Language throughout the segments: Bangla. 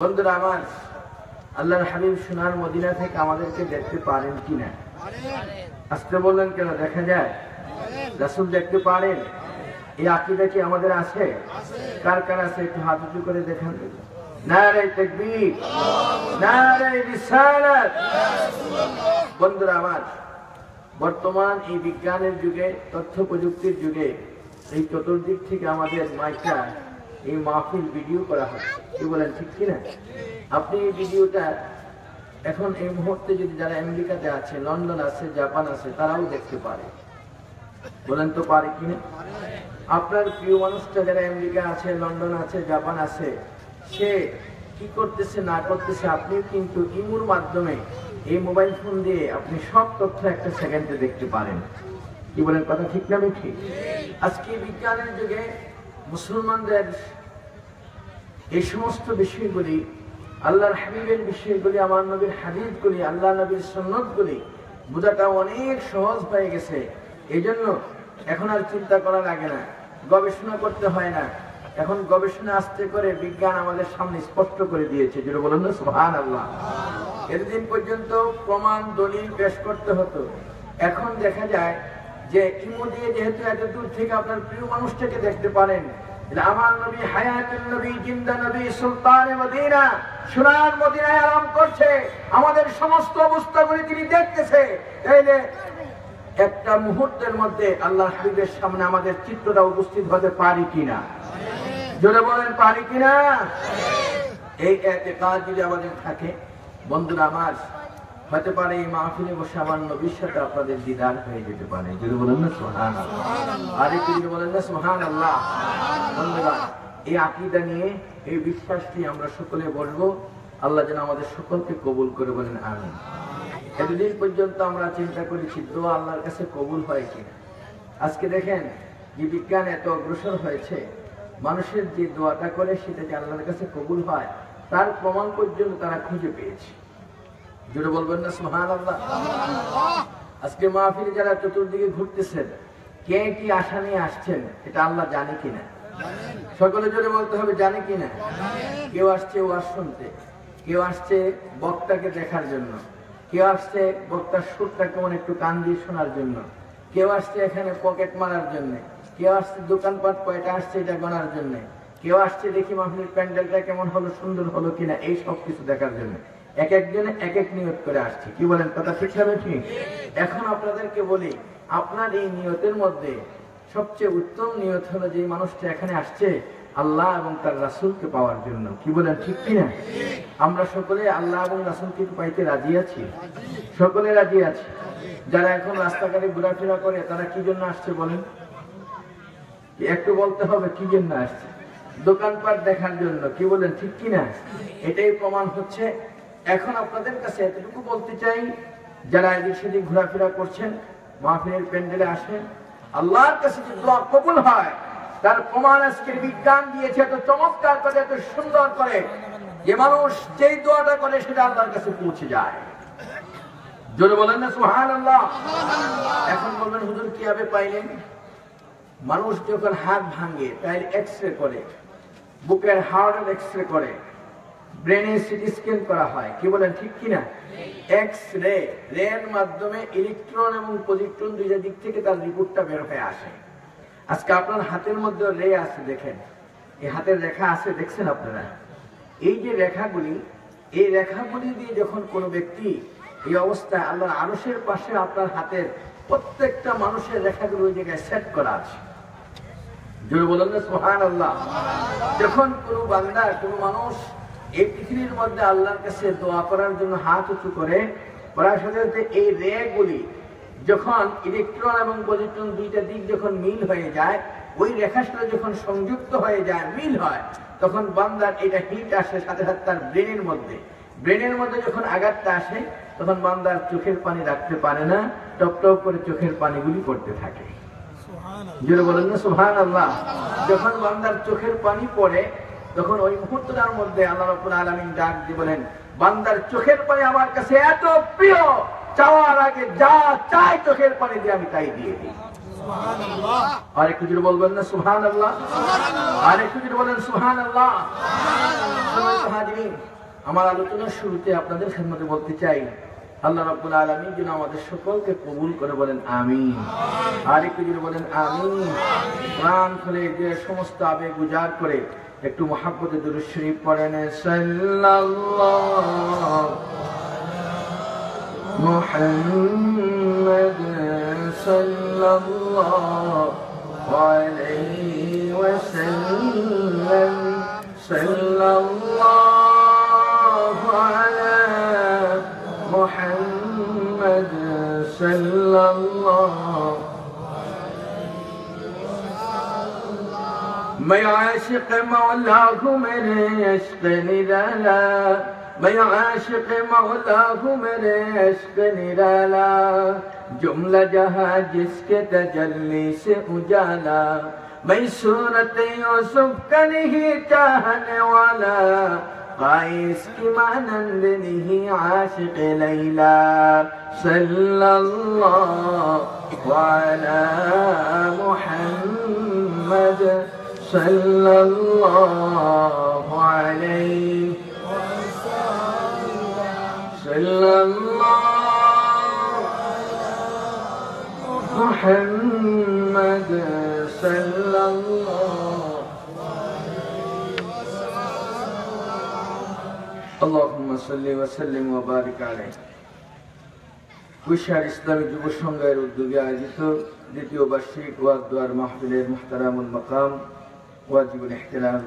বন্ধুরা আমার, আল্লাহর হাবিব সোনার মদিনা থেকে আমাদেরকে দেখতে পারেন কিনা? আসতে বললেন কেন? দেখা যায় রাসূল দেখতে পারেন। এই আকীদা কি আমাদের আছে? কার কার আছে একটু হাত উঁচু করে দেখান। নারে তাকবীর, নারে রিসালাত। বন্ধুরা আমার, বর্তমান এই বিজ্ঞানের যুগে, তথ্য প্রযুক্তির যুগে এই চতুর্দিক থেকে আমাদের মাইকা এই মাহফিল ভিডিও করা হচ্ছে, কি বলেন ঠিক কিনা? আপনি এই ভিডিওটা এখন এই মুহূর্তে যদি যারা আমেরিকাতে আছে, লন্ডন আছে, জাপান আছে, তারাও দেখতে পারে। বলেন তো পারে কিনা? আপনার প্রিয় মানুষটা যারা আমেরিকা আছে, লন্ডন আছে, জাপান আছে, সে কি করতেছে না করতেছে আপনি কিন্তু ইমুর মাধ্যমে এই মোবাইল ফোন দিয়ে আপনি সব তথ্য একটা সেকেন্ডে দেখতে পারেন। কি বলেন, কথা ঠিক না ঠিক? আজকে বিজ্ঞানের যুগে মুসলমানদের এই সমস্ত বিষয়গুলি, আল্লাহর হাবিবের বিষয়গুলি, আমার নবীর হাদিসগুলি, আল্লাহ নবীর সুন্নতগুলি বোঝাটা অনেক সহজ হয়ে গেছে। এই জন্য এখন আর চিন্তা করা লাগে না, গবেষণা করতে হয় না। এখন গবেষণা আস্তে করে বিজ্ঞান আমাদের সামনে স্পষ্ট করে দিয়েছে। যেটা বলেন না সুবহানাল্লাহ। এতদিন পর্যন্ত প্রমাণ দলিল পেশ করতে হতো, এখন দেখা যায় যে ইমো দিয়ে যেহেতু এত দূর থেকে আপনার প্রিয় মানুষটাকে দেখতে পারেন। আমার নবী হায়াতুন নবী, জিন্দা নবী, সুলতানে মদিনা, সোনার মদিনায় আরাম করছে, আমাদের সমস্ত অবস্থাগুলি তিনি দেখতেছে। তাইলে একটা মুহূর্তের মধ্যে আল্লাহ হাবিবের সামনে আমাদের চিত্রটা উপস্থিত হতে পারি কিনা? জোরে বলেন, পারি কিনা? এই ইতিকাদ যদি আমাদের থাকে, বন্ধুরা আমার, হতে পারে এই মাহফিলে বসে আমার নবীর সাথে আপনাদের দিদার হয়ে যেতে পারে। যদি বলেন না সুবহানাল্লাহ, আর একটু যদি বলেন না সুবহানাল্লাহ। বন্ধুরা, এই আকীদা নিয়ে, এই বিশ্বাসটি আমরা সকলে বলবো। আল্লাহ যেন আমাদের সকলকে কবুল করে, বলেন আমিন। এতদিন পর্যন্ত আমরা চিন্তা করেছি দোয়া আল্লাহর কাছে কবুল হয় কিনা। আজকে দেখেন যে বিজ্ঞান এত অগ্রসর হয়েছে, মানুষের যে দোয়াটা করে সেটা যে আল্লাহর কাছে কবুল হয় তার প্রমাণ পর্যন্ত তারা খুঁজে পেয়েছে। জোরে বলবেন না সুবহানাল্লাহ। আজকে মাহফিলে যারা চতুর্দিকে ঘুরতেছেন, কে কি আশা নিয়ে আসছেন এটা আল্লাহ জানে কিনা? সকলে জোরে বলতে হবে, জানে কিনা? কেউ আসছে ওয়াজ শুনতে, কেউ আসছে বক্তাকে দেখার জন্য, কেউ আসছে বক্তার সুরটা কেমন একটু কান দিয়ে শোনার জন্য, কেউ আসছে এখানে পকেট মারার জন্য, কেউ আসছে দোকানপাট কয়টা আসছে এটা গোনার জন্য, কেউ আসছে দেখি মাহফিলের প্যান্ডেলটা কেমন হলো, সুন্দর হলো কিনা, এই সব কিছু দেখার জন্য। এক একজনে এক এক নিয়ত করে আসছে। কি বলেন, কথা ঠিক হবে ঠিক? এখন আপনাদেরকে বলি, আপনার এই নিয়তের মধ্যে সবচেয়ে উত্তম নিয়ত হলো যে মানুষটা এখানে আসছে আল্লাহ এবং তার রাসূলকে পাওয়ার জন্য। কি বলেন, ঠিক কিনা? আমরা সকলে আল্লাহ এবং রাসূলকে পাইতে রাজি আছি, সকলে রাজি আছি। যারা এখন রাস্তাঘাটে ঘোরাফেরা করে তারা কি জন্য আসছে বলেন? একটু বলতে হবে কি জন্য আসছে? দোকানপাট দেখার জন্য। কি বলেন, ঠিক কিনা? এটাই প্রমাণ হচ্ছে। এখন আপনাদের কাছে এতটুকু বলতে চাই, যারা এদিক সেদিক ঘোরাফেরা করছেন, মাহফিলের প্যান্ডেলে আসেন, আল্লাহর কাছে যদি দোয়া কবুল হয় তার প্রমাণ আজকের বিজ্ঞান দিয়েছে এত চমৎকার করে, এত সুন্দর করে, যে মানুষ যেই দোয়াটা করে সেটা আল্লাহর কাছে পৌঁছে যায়। জোরে বলেন না সুবহানাল্লাহ। এখন বলবেন হুজুর কিভাবে পাইলেন? মানুষ যখন হাত ভাঙে তাই এক্সরে করে, বুকের হার্টের এক্সরে করে, ব্রেনে সিটি স্ক্যান করা হয়। কি বলেন, ঠিক কিনা? এক্সরে এর মাধ্যমে ইলেকট্রন এবং পজিট্রন দুইটা দিক থেকে তার রিপোর্টটা বের হয়ে আসে। আজকে আপনার হাতের মধ্যে রে আছে, দেখেন এই হাতের রেখা আছে, দেখছেন আপনারা? এই যে রেখাগুলি, এই রেখাগুলি দিয়ে যখন কোনো ব্যক্তি এই অবস্থায়, আল্লাহর আরশের পাশে আপনার হাতের প্রত্যেকটা মানুষের রেখাগুলো ওই জায়গায় সেট করা আছে। জোরে বলেন না সুবহানাল্লাহ। যখন কোনো বান্দা, কোনো মানুষ এই পৃথিবীর মধ্যে আল্লাহর কাছে দোয়া করার জন্য হাত উঁচু করে, করার সাথে সাথে এই রেগুলি যখন ইলেকট্রন এবং পজিট্রন দুইটা দিক যখন মিল হয়ে যায়, ওই রেখার সাথে যখন সংযুক্ত হয়ে যায়, মিল হয়, তখন বান্দার এটা হিট আসে সাথে সাথে তার ব্রেনের মধ্যে। ব্রেনের মধ্যে যখন আঘাতটা আসে তখন বান্দার চোখের পানি রাখতে পারে না, টপ টপ করে চোখের পানিগুলি পড়তে থাকে। জোরে বলেন না সুবহানাল্লাহ। যখন বান্দার চোখের পানি পড়ে তখন ওই মুহূর্তটার মধ্যে আল্লাহ রাব্বুল আলামিন ডাক দিয়ে বলেন, বান্দার চোখের পানি আমার কাছে এত প্রিয়, চাওয়ার আগে যা চাই চোখের পানি দিয়ে আমি তাই দিয়ে দিই। আর একটু জোরে বলবেন না সুবহানাল্লাহ? আর একটু জোরে বলেন সুবহানাল্লাহ। আমার আলোচনার শুরুতে আপনাদের খেদমতে বলতে চাই, আল্লাহ রাব্বুল আলামিন যেন আমাদের সকলকে কবুল করে বলেন আমিন। আর একটু জোরে বলেন আমিন। প্রাণ খুলে যে সমস্ত আবেগ উজাড় করে একটু মহাব্বতে দুরূদ শরীফ পড়েন, সাল্লাল্লাহু মুহাম্মাদ সাল্লাল্লাহু আলাইহি ওয়াসাল্লাম, সাল্লাল্লাহু আলা মুহাম্মাদ সাল্লাল্লাহু। मैं आशिक मौला हूँ मेरे इश्क निराला, मैं आशिक मौला हूँ मेरे इश्क निराला, जुमला जहाँ जिसके तजल्ली से उजाला, मैं सूरत यूसुफ का नहीं चाहने वाला, काइस की मानंद नहीं आशिक लैला, सल्लल्लाहु अला मुहम्मद सल्लल्लाहु अलैहि सल्लल्लाहु मुहम्मद सल्लल्लाहु। अल्लाहुम्मा सल्ली व सल्लिम व बारिक अलैहि। কুশার ইসলামী যুব সংঘের উদ্যোগে আয়োজিত দ্বিতীয় বার্ষিক ওয়াজ দোয়ার মাহফিলের মুহতারামুল মাকাম ওয়াজিবুল ইহতিরাম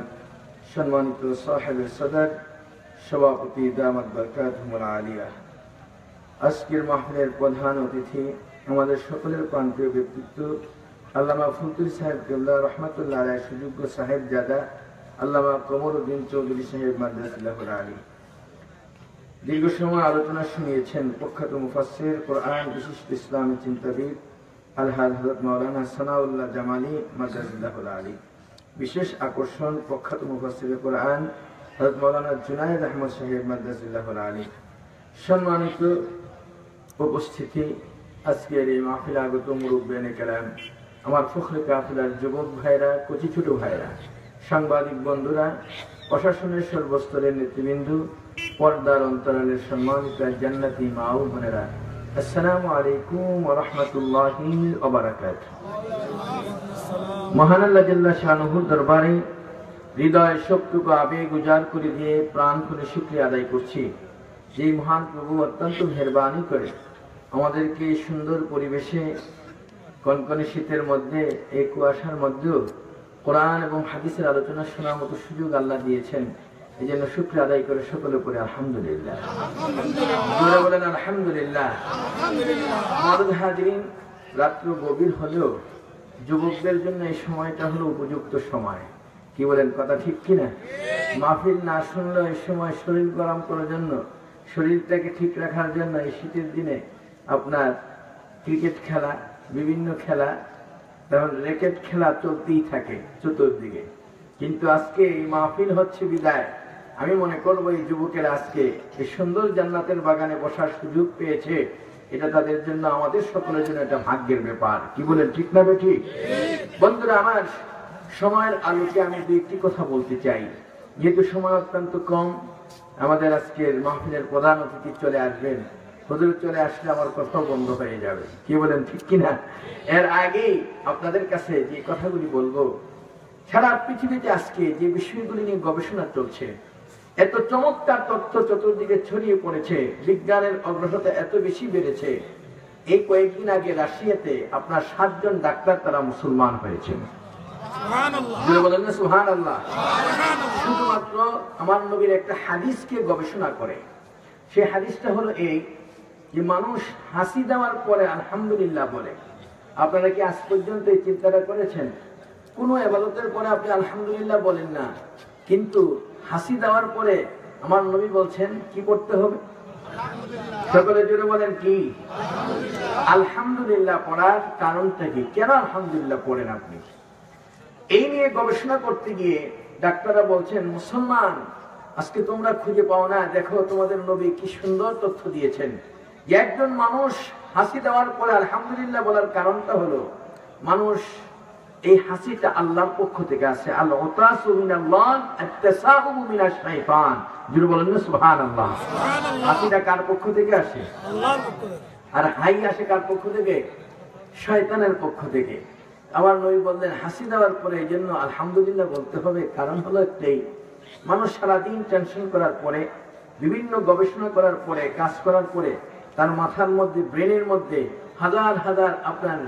সম্মানিত সাহেবের সদর সভাপতি দামাত বরকাতুহুল আলিয়া, আজকের মাহফিলের প্রধান অতিথি আমাদের সকলের প্রান্তীয় ব্যক্তিত্ব আল্লামা ফুলতুরি সাহেব কেবলা রহমাতুল্লাহ আলাইহি সুযোগ্য সাহেব জাদা আল্লামা কমরউদ্দিন চৌধুরী সাহেব মাদ্রাসাতুল আলী দীর্ঘ সময় আলোচনা শুনিয়েছেন প্রখ্যাত মুফাসসির কোরআন বিশিষ্ট ইসলামী চিন্তাবিদ আলহাজ হযরত মাওলানা সানাউল্লাহ জামালি মাদ্রাসাতুল আলী। বিশেষ আকর্ষণ প্রখ্যাত মুফাসসির কোরআন হযরত মাওলানা জুনায়েদ আহমদ সাহেব মাদ্রাসাতুল আলী। সম্মানিত উপস্থিতি, আজকের এই মাহফিলে আগত মুরব্বিয়ানে কেরাম, আমার ফখরে কাফিলার যুবক ভাইরা, কচি ছোট ভাইরা, সাংবাদিক বন্ধুরা, প্রশাসনের সর্বস্তরের নেতৃবৃন্দ, পর্দার অন্তরালের সম্মানিত জান্নাতি মা ও বোনেরা, আসসালামু আলাইকুম ওয়া রাহমাতুল্লাহি ওয়া বারাকাতুহু। মহান আল্লাহ জাল্লা শানুহুর দরবারে হৃদয় শোকটুকু আবেগ উজাড় করে দিয়ে প্রাণ খুলে শুকরিয়া আদায় করছি যে মহান প্রভু অত্যন্ত মেহেরবানি করে আমাদেরকে এই সুন্দর পরিবেশে কনকনে শীতের মধ্যে, এই কুয়াশার মধ্যেও কোরআন এবং হাদিসের আলোচনা শোনার মতো সুযোগ আল্লাহ দিয়েছেন। এই জন্য শুকরিয়া আদায় করে সকলে পড়ে আলহামদুলিল্লাহ। বলেন আলহামদুলিল্লাহ। হাজিরিন, রাত্র গভীর হলেও যুবকদের জন্য এই সময়টা হলো উপযুক্ত সময়। কি বলেন, কথা ঠিক কিনা? মাহফিল না শুনলেও এই সময় শরীর গরম করার জন্য, শরীরটাকে ঠিক রাখার জন্য এই শীতের দিনে আপনার ক্রিকেট খেলা, বিভিন্ন খেলা, তেমন র্যাকেট খেলা চলতেই থাকে চতুর্দিকে। কিন্তু আজকে এই মাহফিল হচ্ছে বিদায়। আমি মনে করবো এই যুবকেরা আজকে এই সুন্দর জান্নাতের বাগানে বসার সুযোগ পেয়েছে, এটা তাদের জন্য, আমাদের সকলের জন্য এটা ভাগ্যের ব্যাপার। কি বলেন, ঠিক না বেঠিক? বন্ধুরা আমার, সময়ের আলোকে আমি দুই একটি কথা বলতে চাই, যেহেতু সময় অত্যন্ত কম। আমাদের আজকের মাহফিলের প্রধান অতিথি চলে আসবেন, হুজুর চলে আসলে আমার কথাও বন্ধ হয়ে যাবে। কি বলেন, ঠিক কিনা? এর আগেই আপনাদের কাছে যে কথাগুলি বলবো, সারা পৃথিবীতে আজকে যে বিষয়গুলি নিয়ে গবেষণা চলছে, এত চমৎকার তথ্য চতুর্দিকে ছড়িয়ে পড়েছে, বিজ্ঞানের অগ্রসরতা এত বেশি বেড়েছে। এই কয়েকদিন আগে রাশিয়াতে আপনার 7 জন ডাক্তার তারা মুসলমান হয়েছেন। বলেন না সুবহানাল্লাহ। শুধুমাত্র আমার নবীর একটা হাদিসকে গবেষণা করে। সেই হাদিসটা হলো এই যে মানুষ হাসি দেওয়ার পরে আলহামদুলিল্লাহ বলে। আপনারা কি আজ পর্যন্ত এই চিন্তাটা করেছেন? কোনো ইবাদতের পরে আপনি আলহামদুলিল্লাহ বলেন না, কিন্তু হাসি দেওয়ার পরে আমার নবী বলছেন কি করতে হবে? সকলে জোরে বলেন কি? আলহামদুলিল্লাহ পড়ার কারণটা কি? কেন আলহামদুলিল্লাহ পড়েন আপনি? এই নিয়ে গবেষণা করতে গিয়ে ডাক্তাররা বলছেন, মুসলমান আজকে তোমরা খুঁজে পাও না, দেখো তোমাদের নবী কি সুন্দর তথ্য দিয়েছেন যে একজন মানুষ হাসি দেওয়ার পরে আলহামদুলিল্লাহ বলার কারণটা হলো মানুষ এই হাসিটা আল্লাহর পক্ষ থেকে আসে। আল উতাসু মিনাল্লাহ আত-তাসাউবু মিনাশ শাইতান। জোরে বলেন না সুবহানাল্লাহ। হাসিটা কার পক্ষ থেকে আসে? আল্লাহর পক্ষ থেকে। আর হাই আসে কার পক্ষ থেকে? শয়তানের পক্ষ থেকে। আমার নবী বললেন হাসি দেওয়ার পরে এই জন্য আলহামদুলিল্লাহ বলতে হবে, কারণ হলো একটাই, মানুষ সারাদিন টেনশন করার পরে, বিভিন্ন গবেষণা করার পরে, কাজ করার পরে তার মাথার মধ্যে, ব্রেনের মধ্যে হাজার হাজার আপনার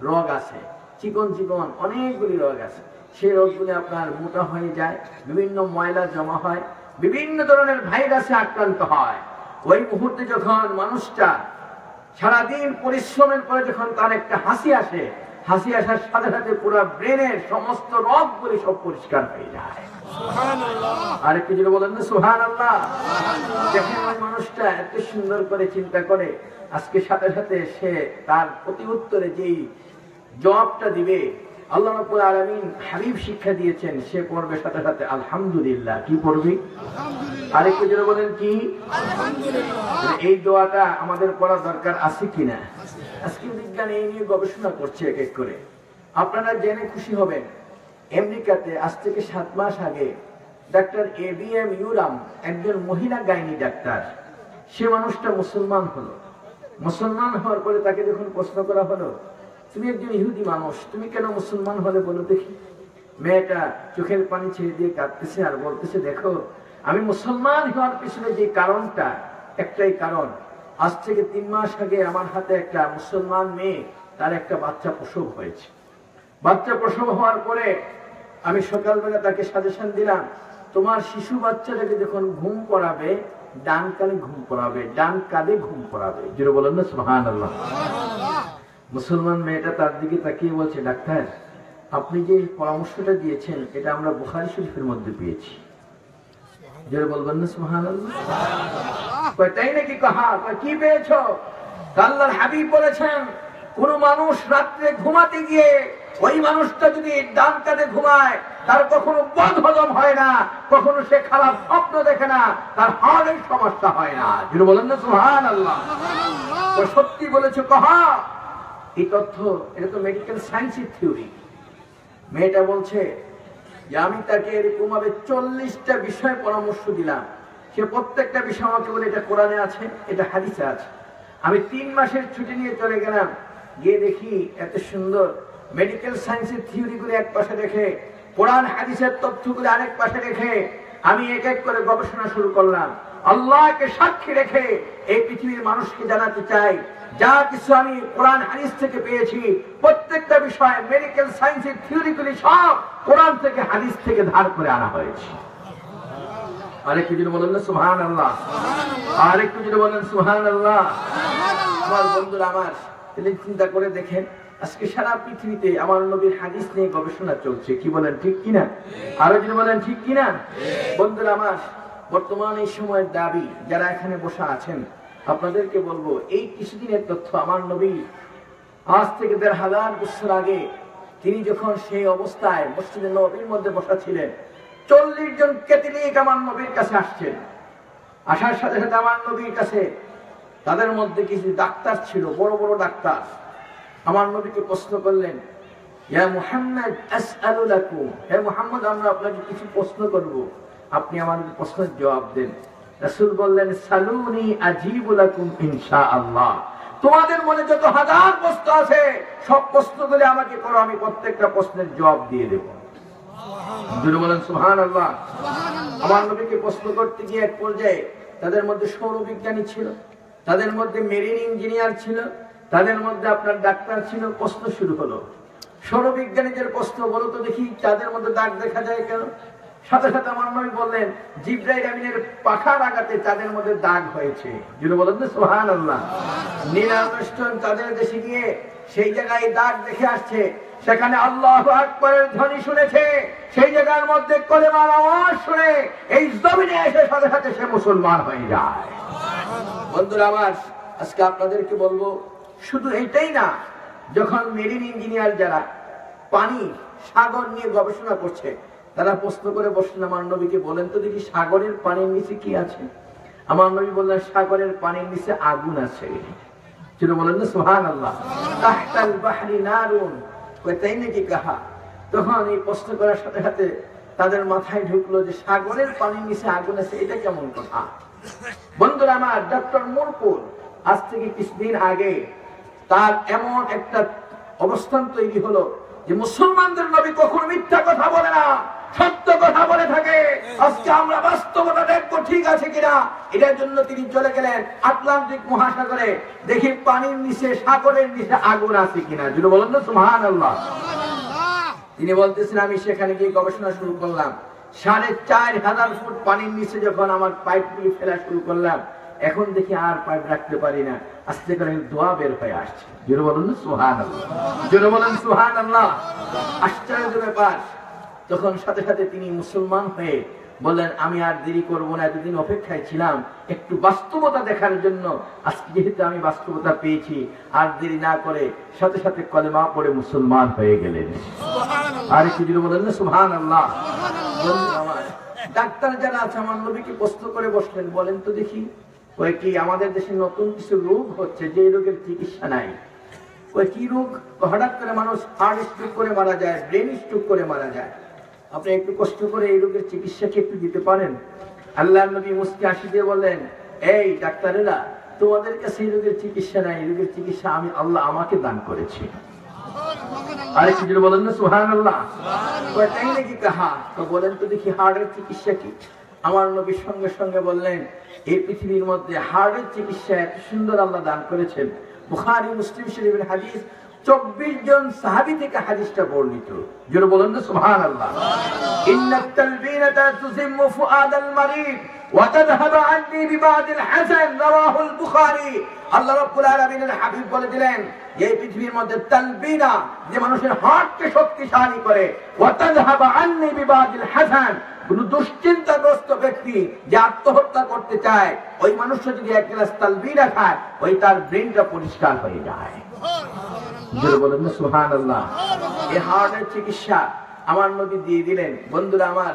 রোগ আছে, চিকন চিকন অনেকগুলি রোগ আছে। সেই রোগগুলি আপনার মোটা হয়ে যায়, বিভিন্ন ময়লা জমা হয়, বিভিন্ন ধরনের ভাইরাসে আক্রান্ত হয়। ওই মুহূর্তে যখন মানুষটা সারাদিন পরিশ্রমের পরে যখন তার একটা হাসি আসে, হাসি আসার সাথে সাথে পুরো ব্রেনের সমস্ত রোগগুলি সব পরিষ্কার হয়ে যায়। আর একটু যদি বলেন না সুবহানাল্লাহ। দেখেন ওই মানুষটা এত সুন্দর করে চিন্তা করে, আজকে সাথে সাথে সে তার প্রতি উত্তরে যেই জবাবটা দিবে, আল্লাহ রাব্বুল আলামিন হাবিব শিক্ষা দিয়েছেন, সে পড়বে সাথে সাথে আলহামদুলিল্লাহ। কি পড়বি? আর একটু যদি বলেন কি? আলহামদুলিল্লাহ। এই দোয়াটা আমাদের পড়া দরকার আছে কিনা? আজকে বিজ্ঞান এই নিয়ে গবেষণা করছে এক এক করে। আপনারা জেনে খুশি হবেন, আমেরিকাতে আজ থেকে 7 মাস আগে ডাক্তার ABM ইউরাম, একজন মহিলা গাইনি ডাক্তার, সে মানুষটা মুসলমান হলো। মুসলমান হওয়ার পরে তাকে যখন প্রশ্ন করা হলো, তুমি একজন ইহুদি মানুষ, তুমি কেন মুসলমান হলে বলো দেখি? মেয়েটা চোখের পানি ছেড়ে দিয়ে কাঁদতেছে আর বলতেছে, দেখো আমি মুসলমান হওয়ার পিছনে যে কারণটা, একটাই কারণ, আজ থেকে 3 মাস আগে আমার হাতে একটা মুসলমান মেয়ে, তার একটা বাচ্চা প্রসব হয়েছে। বাচ্চা প্রসব হওয়ার পরে আমি সকালবেলা তাকে সাজেশন দিলাম, তোমার শিশু বাচ্চাটাকে যখন ঘুম পড়াবে, ডান কানে ঘুম পড়াবে, ডান কাঁধে ঘুম পড়াবে। যেটা বলেন না সুবহানাল্লাহ। মুসলমান মেয়েটা তার দিকে তাকিয়ে বলছে, ডাক্তার আপনি যে পরামর্শটা দিয়েছেন এটা আমরা বুখারী শরীফের মধ্যে পেয়েছি। যেটা বলবেন না সুবহানাল্লাহ। তাই নাকি? কি পেয়েছো? আল্লাহর হাবিব বলেছেন, কোন মানুষ রাত্রে ঘুমাতে গিয়ে ওই মানুষটা যদি ডান কাঁধে ঘুমায়, তার কখনো বদ হজম হয় না, কখনো সে খারাপ স্বপ্ন দেখে না, তার হাড়ের সমস্যা হয় না। যেটা বলেন না সুবহানাল্লাহ। ও সত্যি বলেছো কহা। এই তথ্য, এটা তো মেডিকেল সায়েন্সের থিওরি। মেয়েটা বলছে যে আমি তাকে এরকম ভাবে 40টা বিষয়ে পরামর্শ দিলাম, সে প্রত্যেকটা বিষয় আমাকে বলে এটা কোরআনে আছে, এটা হাদিসে আছে। আমি 3 মাসের ছুটি নিয়ে চলে গেলাম, গিয়ে দেখি এত সুন্দর মেডিকেল সায়েন্সের থিওরিগুলো এক পাশে রেখে, কোরআন হাদিসের তথ্যগুলো আরেক পাশে রেখে আমি এক এক করে গবেষণা শুরু করলাম। আল্লাহকে সাক্ষী রেখে এই পৃথিবীর মানুষকে জানাতে চাই, যা কিছু আমি কোরআন হাদিস থেকে পেয়েছি, প্রত্যেকটা বিষয় মেডিকেল সায়েন্সের থিওরিগুলি সব কোরআন থেকে হাদিস থেকে ধার করে আনা হয়েছে। আরেকটু যদি বলেন না সুবহানাল্লাহ। আরেকটু যদি বলেন সুবহানাল্লাহ। আমার বন্ধুরা, আমার চিন্তা করে দেখেন, আজকে সারা পৃথিবীতে আমার নবীর হাদিস নিয়ে গবেষণা চলছে। কি বলেন ঠিক কিনা? আরো যদি বলেন ঠিক কিনা? বন্ধুরা আমার, বর্তমান এই সময়ের দাবি যারা এখানে বসে আছেন, আপনাদেরকে বলবো, এই কিছুদিনের তথ্য আমার নবী আজ থেকে 1500 বছর আগে তিনি যখন সেই অবস্থায় মসজিদে নববীর মধ্যে বসা ছিলেন, 40 জন ক্যাথলিক আমার নবীর কাছে আসছেন। আসার সাথে সাথে আমার নবীর কাছে তাদের মধ্যে কিছু ডাক্তার ছিল, বড় বড় ডাক্তার। আমার নবীকে প্রশ্ন করলেন, ইয়া মুহাম্মদ আসআলু লাকুম, হে মুহাম্মদ আমরা আপনাকে কিছু প্রশ্ন করব, আপনি আমাদের প্রশ্নের জবাব দেন। রাসূল বললেন, সালুনি আজিবু লাকুম ইনশাআল্লাহ। তোমাদের মনে যত হাজার প্রশ্ন আছে সব প্রশ্নগুলো আমাকে করো, আমি প্রত্যেকটা প্রশ্নের জবাব দিয়ে দেব। সুবহানাল্লাহ। বলেন সুবহানাল্লাহ। আমার নবীকে প্রশ্ন করতে গিয়ে এক পর্যায়ে তাদের মধ্যে সৌরবিজ্ঞানী ছিল, তাদের মধ্যে মেরিন ইঞ্জিনিয়ার ছিল, তাদের মধ্যে আপনার ডাক্তার ছিল। প্রশ্ন শুরু হলো। সৌরবিজ্ঞানীদের প্রশ্ন, বলো তো দেখি চাঁদের মধ্যে দাগ দেখা যায় কেন? সাথে সাথে আমার নবী বললেন, জিবরাইল আমিনের পাখার আঘাতে চাঁদের মধ্যে দাগ হয়েছে। যিনি বলেন না সুবহানাল্লাহ। নীল আর্মস্ট্রং চাঁদের দেশে গিয়ে সেই জায়গায় দাগ দেখে আসছে, সেখানে আল্লাহু আকবারের ধ্বনি শুনেছে, সেই জায়গার মধ্যে কলেমার আওয়াজ শুনে এই জমিনে এসে সাথে সাথে সে মুসলমান হয়ে যায়। বন্ধুরা আমার, আজকে আপনাদেরকে বলবো, শুধু এটাই না, যখন মেরিন ইঞ্জিনিয়ার যারা পানি সাগর নিয়ে গবেষণা করছে, তারা প্রশ্ন করে বসলেন আমার নবীকে, বলেন তো দেখি সাগরের পানির নিচে কি আছে? আমার নবী বললেন, সাগরের পানির নিচে আগুন আছে। যেটা বলেন না সুবহানাল্লাহ। তাহতাল বাহরি নারুন, তাই নাকি কাহা? তখন এই প্রশ্ন করার সাথে সাথে তাদের মাথায় ঢুকলো যে সাগরের পানির নিচে আগুন আছে, এটা কেমন কথা? বন্ধুরা আমার, ডক্টর মুরপুর আজ থেকে কিছুদিন আগে তার এমন একটা অবস্থান তৈরি হলো যে মুসলমানদের নবী কখনো মিথ্যা কথা বলে না, সত্য কথা বলে থাকে। আজকে আমরা বাস্তবতা দেখবো ঠিক আছে কিনা। এটার জন্য তিনি চলে গেলেন আটলান্টিক মহাসাগরে, দেখি পানির নিচে, সাগরের নিচে আগুন আছে কিনা। যদি বলেন না সুবহানাল্লাহ। তিনি বলতেছেন, আমি সেখানে গিয়ে গবেষণা শুরু করলাম। ৪,৫০০ ফুট পানির নিচে যখন আমার পাইপগুলি ফেলা শুরু করলাম, এখন দেখি আর পাইপ রাখতে পারি না, আস্তে করে দোয়া বের হয়ে আসছে। জোরে বলেন না সুবহানাল্লাহ, জোরে বলেন সুবহানাল্লাহ। আশ্চর্য ব্যাপার। তখন সাথে সাথে তিনি মুসলমান হয়ে বললেন, আমি আর দেরি করবো না, এতদিন অপেক্ষায় ছিলাম একটু বাস্তবতা দেখার জন্য, আজকে যেহেতু আমি বাস্তবতা পেয়েছি, আর দেরি না করে সাথে সাথে কলেমা পড়ে মুসলমান হয়ে গেলেন। আর একটু জোরে বলেন না সুবহানাল্লাহ। ডাক্তার যারা আছে আমার নবীকে প্রশ্ন করে বসলেন, বলেন তো দেখি, ওই কি আমাদের দেশে নতুন কিছু রোগ হচ্ছে যে রোগের চিকিৎসা নাই? ওই কি রোগ? হঠাৎ করে মানুষ হার্ট স্ট্রোক করে মারা যায়, ব্রেন স্ট্রোক করে মারা যায়। আপনি একটু কষ্ট করে এই রোগের চিকিৎসা কি একটু দিতে পারেন? আল্লাহর নবী মুস্কি হাসি দিয়ে বললেন, এই ডাক্তারেরা, তোমাদের কাছে এই রোগের চিকিৎসা নাই, এই রোগের চিকিৎসা আমি আল্লাহ আমাকে দান করেছি। আরেকটু যদি বলেন না সুবহানাল্লাহ। তাই নাকি কাহা? তো বলেন তো দেখি হার্টের চিকিৎসা কি? আমার নবীর সঙ্গে সঙ্গে বললেন, এই পৃথিবীর মধ্যে হার্টের চিকিৎসা এত সুন্দর আল্লাহ দান করেছেন। বুখারী মুসলিম শরীফের হাদিস, 24 জন সাহাবী থেকে হাদিসটা বর্ণিত। জোরে বলেন না সুবহানাল্লাহ। ইন্নাত তালবিনাতা তুযিম্মু ফুআদাল মারিদ ওয়া তাযহাবু আন্নি বিবাদিল হাসান, রাওয়াহুল বুখারী। আল্লাহ রাব্বুল আলামিনের হাবিব বলে দিলেন, এই পৃথিবীর মধ্যে তালবিনা, যে মানুষের হার্টকে শক্তিশালী করে, ওয়া তাযহাবু আন্নি বিবাদিল হাসান, কোন দুশ্চিন্তাগ্রস্ত ব্যক্তি যে আত্মহত্যা করতে চায়, ওই মানুষটা যদি এক গ্লাস তালবিনা খায়, ওই তার ব্রেনটা পরিষ্কার হয়ে যায়। জোরে বলেন না সুবহানাল্লাহ। এই হার্টের চিকিৎসা আমার নবী দিয়ে দিলেন। বন্ধুরা আমার,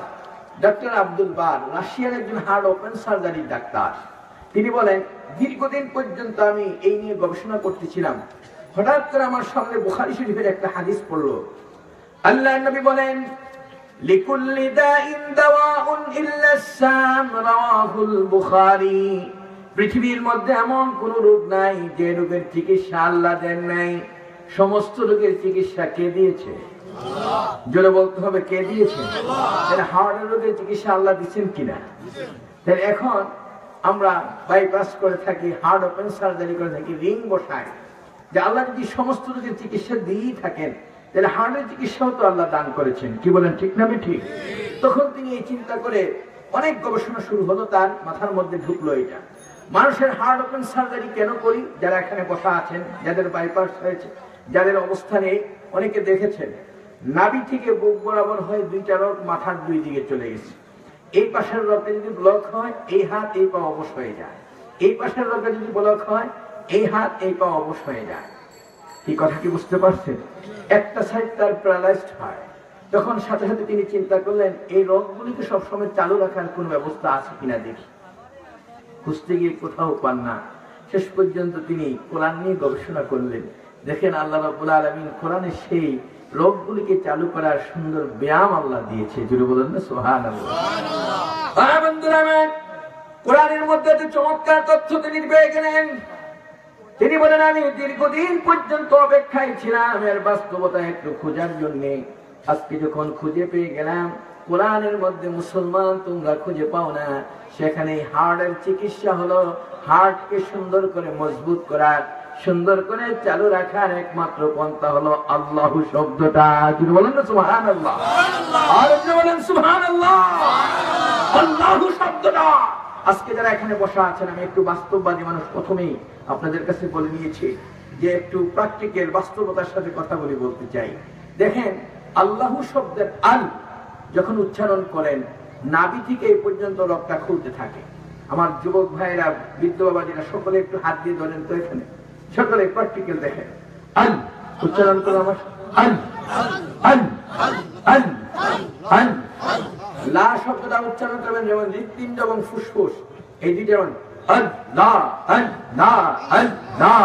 ডক্টর আব্দুল বার রাশিয়ার একজন হার্ট ওপেন সার্জারির ডাক্তার। তিনি বলেন, দীর্ঘদিন পর্যন্ত আমি এই নিয়ে গবেষণা করতেছিলাম, হঠাৎ করে আমার সামনে বুখারী শরীফের একটা হাদিস পড়লো। আল্লাহর নবী বলেন, লিকুল্লি দাইন দাওয়াউন ইল্লা সাম, রাওয়াহুল বুখারী। পৃথিবীর মধ্যে এমন কোন রোগ নাই যে রোগের চিকিৎসা আল্লাহ দেন নাই। সমস্ত রোগের চিকিৎসা কে দিয়েছে? জোরে বলতে হবে, কে দিয়েছে? হার্টের রোগের চিকিৎসা আল্লাহ দিচ্ছেন কিনা? এখন আমরা বাইপাস করে থাকি, হার্ট ওপেন সার্জারি করে থাকি, রিং বসাই। যে আল্লাহ যদি সমস্ত রোগের চিকিৎসা দিয়েই থাকেন, তাহলে হার্টের চিকিৎসাও তো আল্লাহ দান করেছেন। কি বলেন, ঠিক না ঠিক? তখন তিনি এই চিন্তা করে অনেক গবেষণা শুরু হলো, তার মাথার মধ্যে ঢুকলো এটা, মানুষের হার্ট ওপেন সার্জারি কেন করি? যারা এখানে বসা আছেন, যাদের বাইপাস হয়েছে, যাদের অবস্থানে অনেকে দেখেছেন, নাভি থেকে বুক বরাবর হয়ে দুইটা রোগ মাথার দুই দিকে চলে গেছে। এই পাশের রোগটা যদি ব্লক হয়, এই হাত এই পা অবশ হয়ে যায়। এই পাশের রোগটা যদি ব্লক হয়, এই হাত এই পা অবশ হয়ে যায়। এই কথা কি বুঝতে পারছেন? একটা সাইড তার প্যারালাইজড হয়। তখন সাথে সাথে তিনি চিন্তা করলেন, এই রোগগুলিকে সবসময় চালু রাখার কোন ব্যবস্থা আছে কিনা দেখি। খুঁজতে গিয়ে কোথাও পান না। শেষ পর্যন্ত তিনি কোরআন নিয়ে গবেষণা করলেন। দেখেন, আল্লাহ রাব্বুল আলামিন কোরআনে সেই রোগগুলিকে চালু করার সুন্দর ব্যায়াম আল্লাহ দিয়েছে। জোরে বলেন না সুবহানাল্লাহ। কোরআনের মধ্যে একটা চমৎকার তথ্য তিনি পেয়ে গেলেন। তিনি বলেন, আমি দীর্ঘদিন পর্যন্ত অপেক্ষায় ছিলাম এর বাস্তবতা একটু খোঁজার জন্য। আজকে যখন খুঁজে পেয়ে গেলাম, কোরআনের মধ্যে মুসলমান তোমরা খুঁজে পাও না, সেখানে হার্টের চিকিৎসা হলো হার্টকে সুন্দর করে মজবুত করার, সুন্দর করে চালু রাখার একমাত্র পন্থা হলো আল্লাহু শব্দটা। যদি বলেন না সুবহানাল্লাহ, আর যদি বলেন সুবহানাল্লাহ, আল্লাহু শব্দটা। আজকে যারা এখানে বসা আছেন, আমি একটু বাস্তববাদী মানুষ, প্রথমেই আপনাদের কাছে বলে নিয়েছি যে একটু প্র্যাকটিক্যাল বাস্তবতার সাথে কথা বলতে চাই। দেখেন, আল্লাহু শব্দের আল যখন উচ্চারণ করেন, নাভি থেকে এই পর্যন্ত রক্তটা খুলতে থাকে। আমার যুবক ভাইরা, বৃদ্ধ বাবাজিরা, সকলে একটু হাত দিয়ে ধরেন তো, এখানে সকলে প্র্যাকটিক্যাল দেখেন। আল উচ্চারণ করে আমার, আল আল আল আল। লা শব্দটা উচ্চারণ করবেন যেমন হৃৎপিণ্ড এবং ফুসফুস, এই দুইটা যেমন আল্লাহ আল্লাহ আল্লাহ।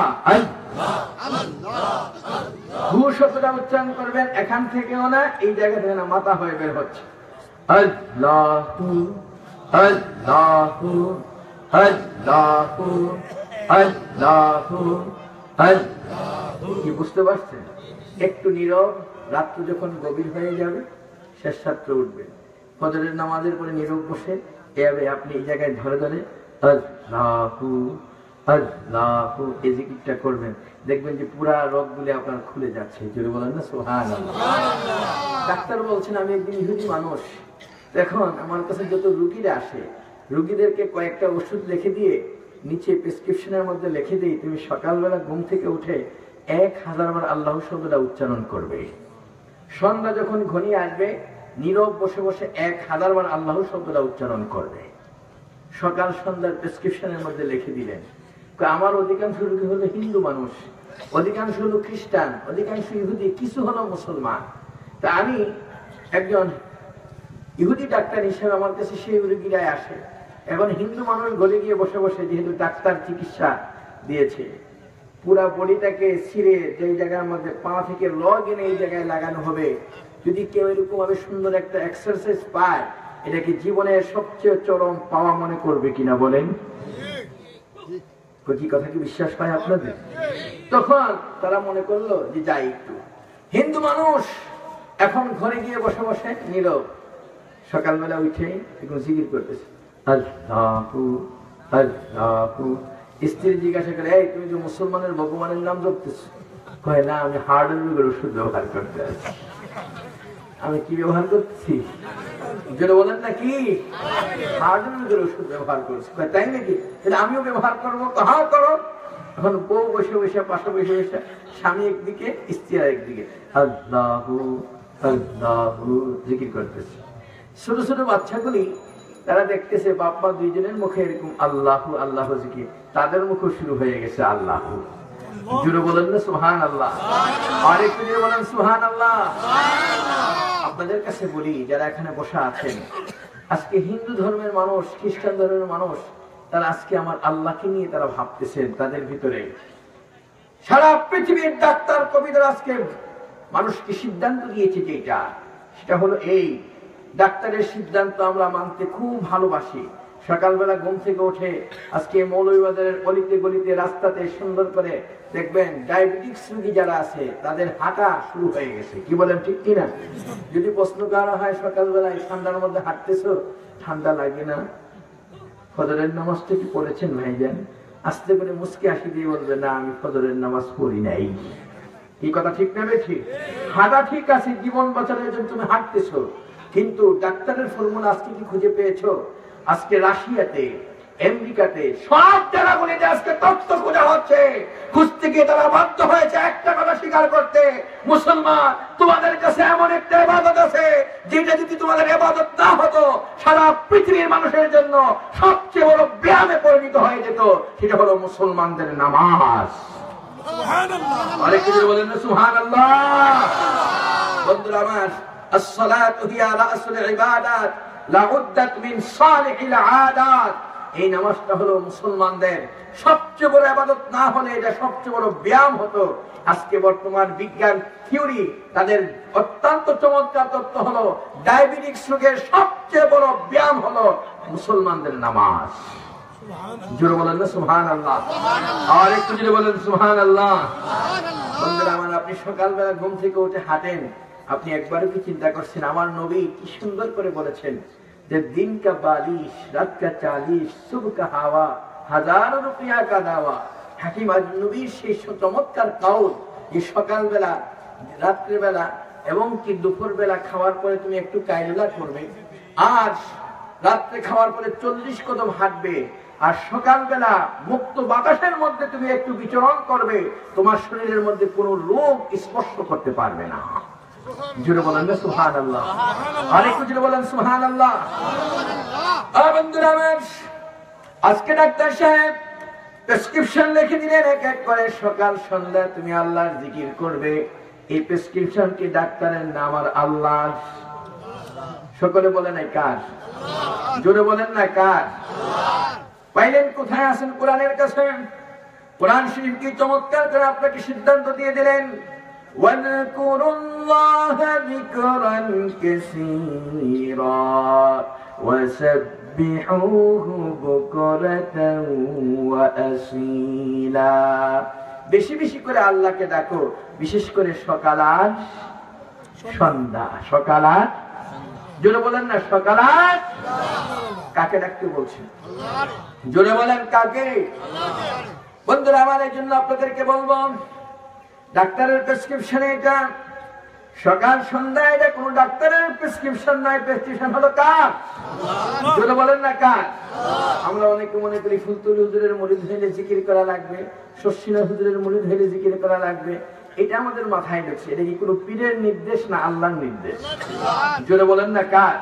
হু শব্দটা উচ্চারণ করবেন এখান থেকেও না, এই জায়গা থেকে না, মাথা হয়ে বের হচ্ছে। আল্লাহু আল্লাহু আল্লাহু আল্লাহু আল্লাহু। কি বুঝতে পারছেন? একটু নীরব, রাত্র যখন গভীর হয়ে যাবে শেষ রাত্রে উঠবেন, ফজরের নামাজের পরে নীরব বসে এভাবে আপনি এই জায়গায় ধরে ধরে আল্লাহু আল্লাহু এই জিকিরটা করবেন, দেখবেন যে পুরা রোগগুলি আপনার খুলে যাচ্ছে। জোরে বলেন না সুবহানাল্লাহ। ডাক্তার বলছেন আমি একদিন ইহুদি মানুষ, এখন আমার কাছে যত রোগীরা আসে রোগীদেরকে কয়েকটা ওষুধ লিখে দিয়ে নিচে প্রেসক্রিপশনের মধ্যে লিখে দিই তুমি সকালবেলা ঘুম থেকে উঠে 1000 বার আল্লাহ শব্দটা উচ্চারণ করবে। সন্ধ্যা যখন ঘনিয়ে আসবে নীরব বসে বসে 1000 বার আল্লাহ শব্দটা উচ্চারণ করবে। সকাল সন্ধ্যার প্রেসক্রিপশনের মধ্যে লিখে দিলেন। আমার অধিকাংশ রোগী হলো হিন্দু মানুষ, অধিকাংশ হলো খ্রিস্টান, অধিকাংশ ইহুদি, কিছু হলো মুসলমান। তা আমি একজন ইহুদি ডাক্তার হিসেবে আমার কাছে সেই রোগীরাই আসে। এখন হিন্দু মানুষ গলে গিয়ে বসে বসে যেহেতু ডাক্তার চিকিৎসা দিয়েছে, পুরা বডিটাকে ছিঁড়ে যে জায়গার মধ্যে পা থেকে লগ এনে এই জায়গায় লাগানো হবে, যদি কেউ এরকম ভাবে সুন্দর একটা এক্সারসাইজ পায় এটাকে জীবনের সবচেয়ে চরম পাওয়া মনে করবে কিনা বলেন? কি কথা কি বিশ্বাস পায় আপনাদের? তখন তারা মনে করলো যে যাই একটু। হিন্দু মানুষ এখন ঘরে গিয়ে বসে বসে নীরব, সকালবেলা উঠে এখন জিকির করতেছে আল্লাহু আল্লাহু। স্ত্রী জিজ্ঞাসা করে এই তুমি যে মুসলমানের ভগবানের নাম জপতেছো? কয় না আমি হার্টের রোগের ওষুধ ব্যবহার করতে আছি। আমি কি ব্যবহার করছি? যেটা বলেন না কি হার্টের রোগের ওষুধ ব্যবহার করছি। তাই নাকি? তাহলে আমিও ব্যবহার করবো। তাহাও করো। এখন বউ বসে বসে পাশে বসে বসে, স্বামী একদিকে স্ত্রী একদিকে আল্লাহু আল্লাহু জিকির করতেছে। ছোট ছোট বাচ্চাগুলি তারা দেখতেছে বাপ্পা দুইজনের মুখে এরকম আল্লাহু আল্লাহু জিকির, তাদের মুখে শুরু হয়ে গেছে আল্লাহু। জুড়ে বলেন না সুবহানাল্লাহ। আর একটু জুড়ে বলেন সুবহানাল্লাহ। আপনাদের কাছে বলি যারা এখানে বসা আছেন, আজকে হিন্দু ধর্মের মানুষ, খ্রিস্টান ধর্মের মানুষ, তারা আজকে আমার আল্লাহকে নিয়ে তারা ভাবতেছেন। তাদের ভিতরে সারা পৃথিবীর ডাক্তার কবিদের আজকে মানুষকে সিদ্ধান্ত দিয়েছে যেটা, সেটা হলো এই ডাক্তারের সিদ্ধান্ত আমরা মানতে খুব ভালোবাসি। সকালবেলা ঘুম থেকে উঠে আজকে মৌলভীবাজারের অলিতে গলিতে রাস্তাতে সুন্দর করে দেখবেন ডায়াবেটিক্স রোগী যারা আছে তাদের হাঁটা শুরু হয়ে গেছে। কি বলেন ঠিক কিনা? যদি প্রশ্ন করা হয় সকালবেলায় ঠান্ডার মধ্যে হাঁটতেছো, ঠান্ডা লাগে না? ফজরের নামাজটা কি পড়েছেন ভাইজান? আস্তে করে মুস্কি হাসি দিয়ে বলবে না আমি ফজরের নামাজ পড়ি নাই। এই কথা ঠিক না ঠিক? হাঁটা ঠিক আছে, জীবন বাঁচানোর জন্য তুমি হাঁটতেছো, কিন্তু ডাক্তারের ফর্মুলা আজকে কি খুঁজে পেয়েছো? আজকে রাশিয়াতে, আমেরিকাতে সব জায়গাগুলিতে আজকে তথ্য খোঁজা হচ্ছে। খুঁজতে গিয়ে তারা বাধ্য হয়েছে একটা কথা স্বীকার করতে, মুসলমান তোমাদের কাছে এমন একটা ইবাদত আছে যেটা যদি তোমাদের ইবাদত না হতো সারা পৃথিবীর মানুষের জন্য সবচেয়ে বড় ব্যায়ামে পরিণত হয়ে যেত, সেটা হলো মুসলমানদের নামাজ। সুবহানাল্লাহ। আরেকটু বলেন না সুবহানাল্লাহ। বন্ধুরা আমার, الصلاة هي رأس العبادات لابد من صالح العادات। এই নামাজটা হলো মুসলমানদের সবচেয়ে বড় ইবাদত, না হলে এটা সবচেয়ে বড় ব্যায়াম হতো। আজকে বর্তমান বিজ্ঞান থিওরি তাদের অত্যন্ত চমৎকার তত্ত্ব হলো ডায়াবেটিক্স রোগের সবচেয়ে বড় ব্যায়াম হলো মুসলমানদের নামাজ। জোরে বলেন না সুবহানাল্লাহ। আর একটু জোরে বলেন সুবহানাল্লাহ। বন্ধুরা আমার, আপনি সকালবেলা ঘুম থেকে উঠে হাঁটেন, আপনি একবারও কি চিন্তা করছেন আমার নবী কি সুন্দর করে বলেছেন যে দিন কা 42 রাত কা 40 সুবহ কা হাওয়া হাজারো রুপিয়া কা দাওয়া। হাকিম নবীর সেই চমৎকার কাউল যে সকালবেলা, রাত্রিবেলা এবং কি দুপুরবেলা খাওয়ার পরে তুমি একটু কাইলুলা করবে, আর রাত্রে খাওয়ার পরে 40 কদম হাঁটবে, আর সকালবেলা মুক্ত বাতাসের মধ্যে তুমি একটু বিচরণ করবে, তোমার শরীরের মধ্যে কোনো রোগ স্পর্শ করতে পারবে না। জোরে বলেন না সুবহানাল্লাহ। আরেকটু জোরে বলেন সুবহানাল্লাহ। বন্ধুরা আমার, আজকে ডাক্তার সাহেব প্রেসক্রিপশন লিখে দিলেন এক এক করে সকাল সন্ধ্যা তুমি আল্লাহর জিকির করবে। এই প্রেসক্রিপশন কি ডাক্তারের নাম আর আল্লাহ? সকলে বলেন এই কার? জোরে বলেন না কার? পাইলেন কোথায়? আছেন কোরআনের কাছে। কোরআন শরীফ কি চমৎকার করে আপনাকে সিদ্ধান্ত দিয়ে দিলেন واذكروا الله ذكرا كثيرا وسبحوه بكرة وأصيلا। বেশি বেশি করে আল্লাহকে ডাকো, বিশেষ করে সকাল আর সন্ধ্যা। সকাল আর জোরে বলেন না, সকাল আর কাকে ডাকতে বলছেন? জোরে বলেন কাকে? বন্ধুরা আমার, এই জন্য আপনাদেরকে বলবো, ডাক্তারের প্রেসক্রিপশনে এটা সকাল সন্ধ্যা, এটা কোন ডাক্তারের প্রেসক্রিপশন নয়। প্রেসক্রিপশন হলো কার? জোরে বলেন না কার? আমরা অনেকে মনে করি ফুলতুলি হুজুরের মুরিদ হইলে জিকির করা লাগবে, শশিনা হুজুরের মুরিদ হইলে জিকির করা লাগবে। এটা আমাদের মাথায় ঢুকছে। এটা কি কোনো পীরের নির্দেশ না আল্লাহর নির্দেশ? জোরে বলেন না কার?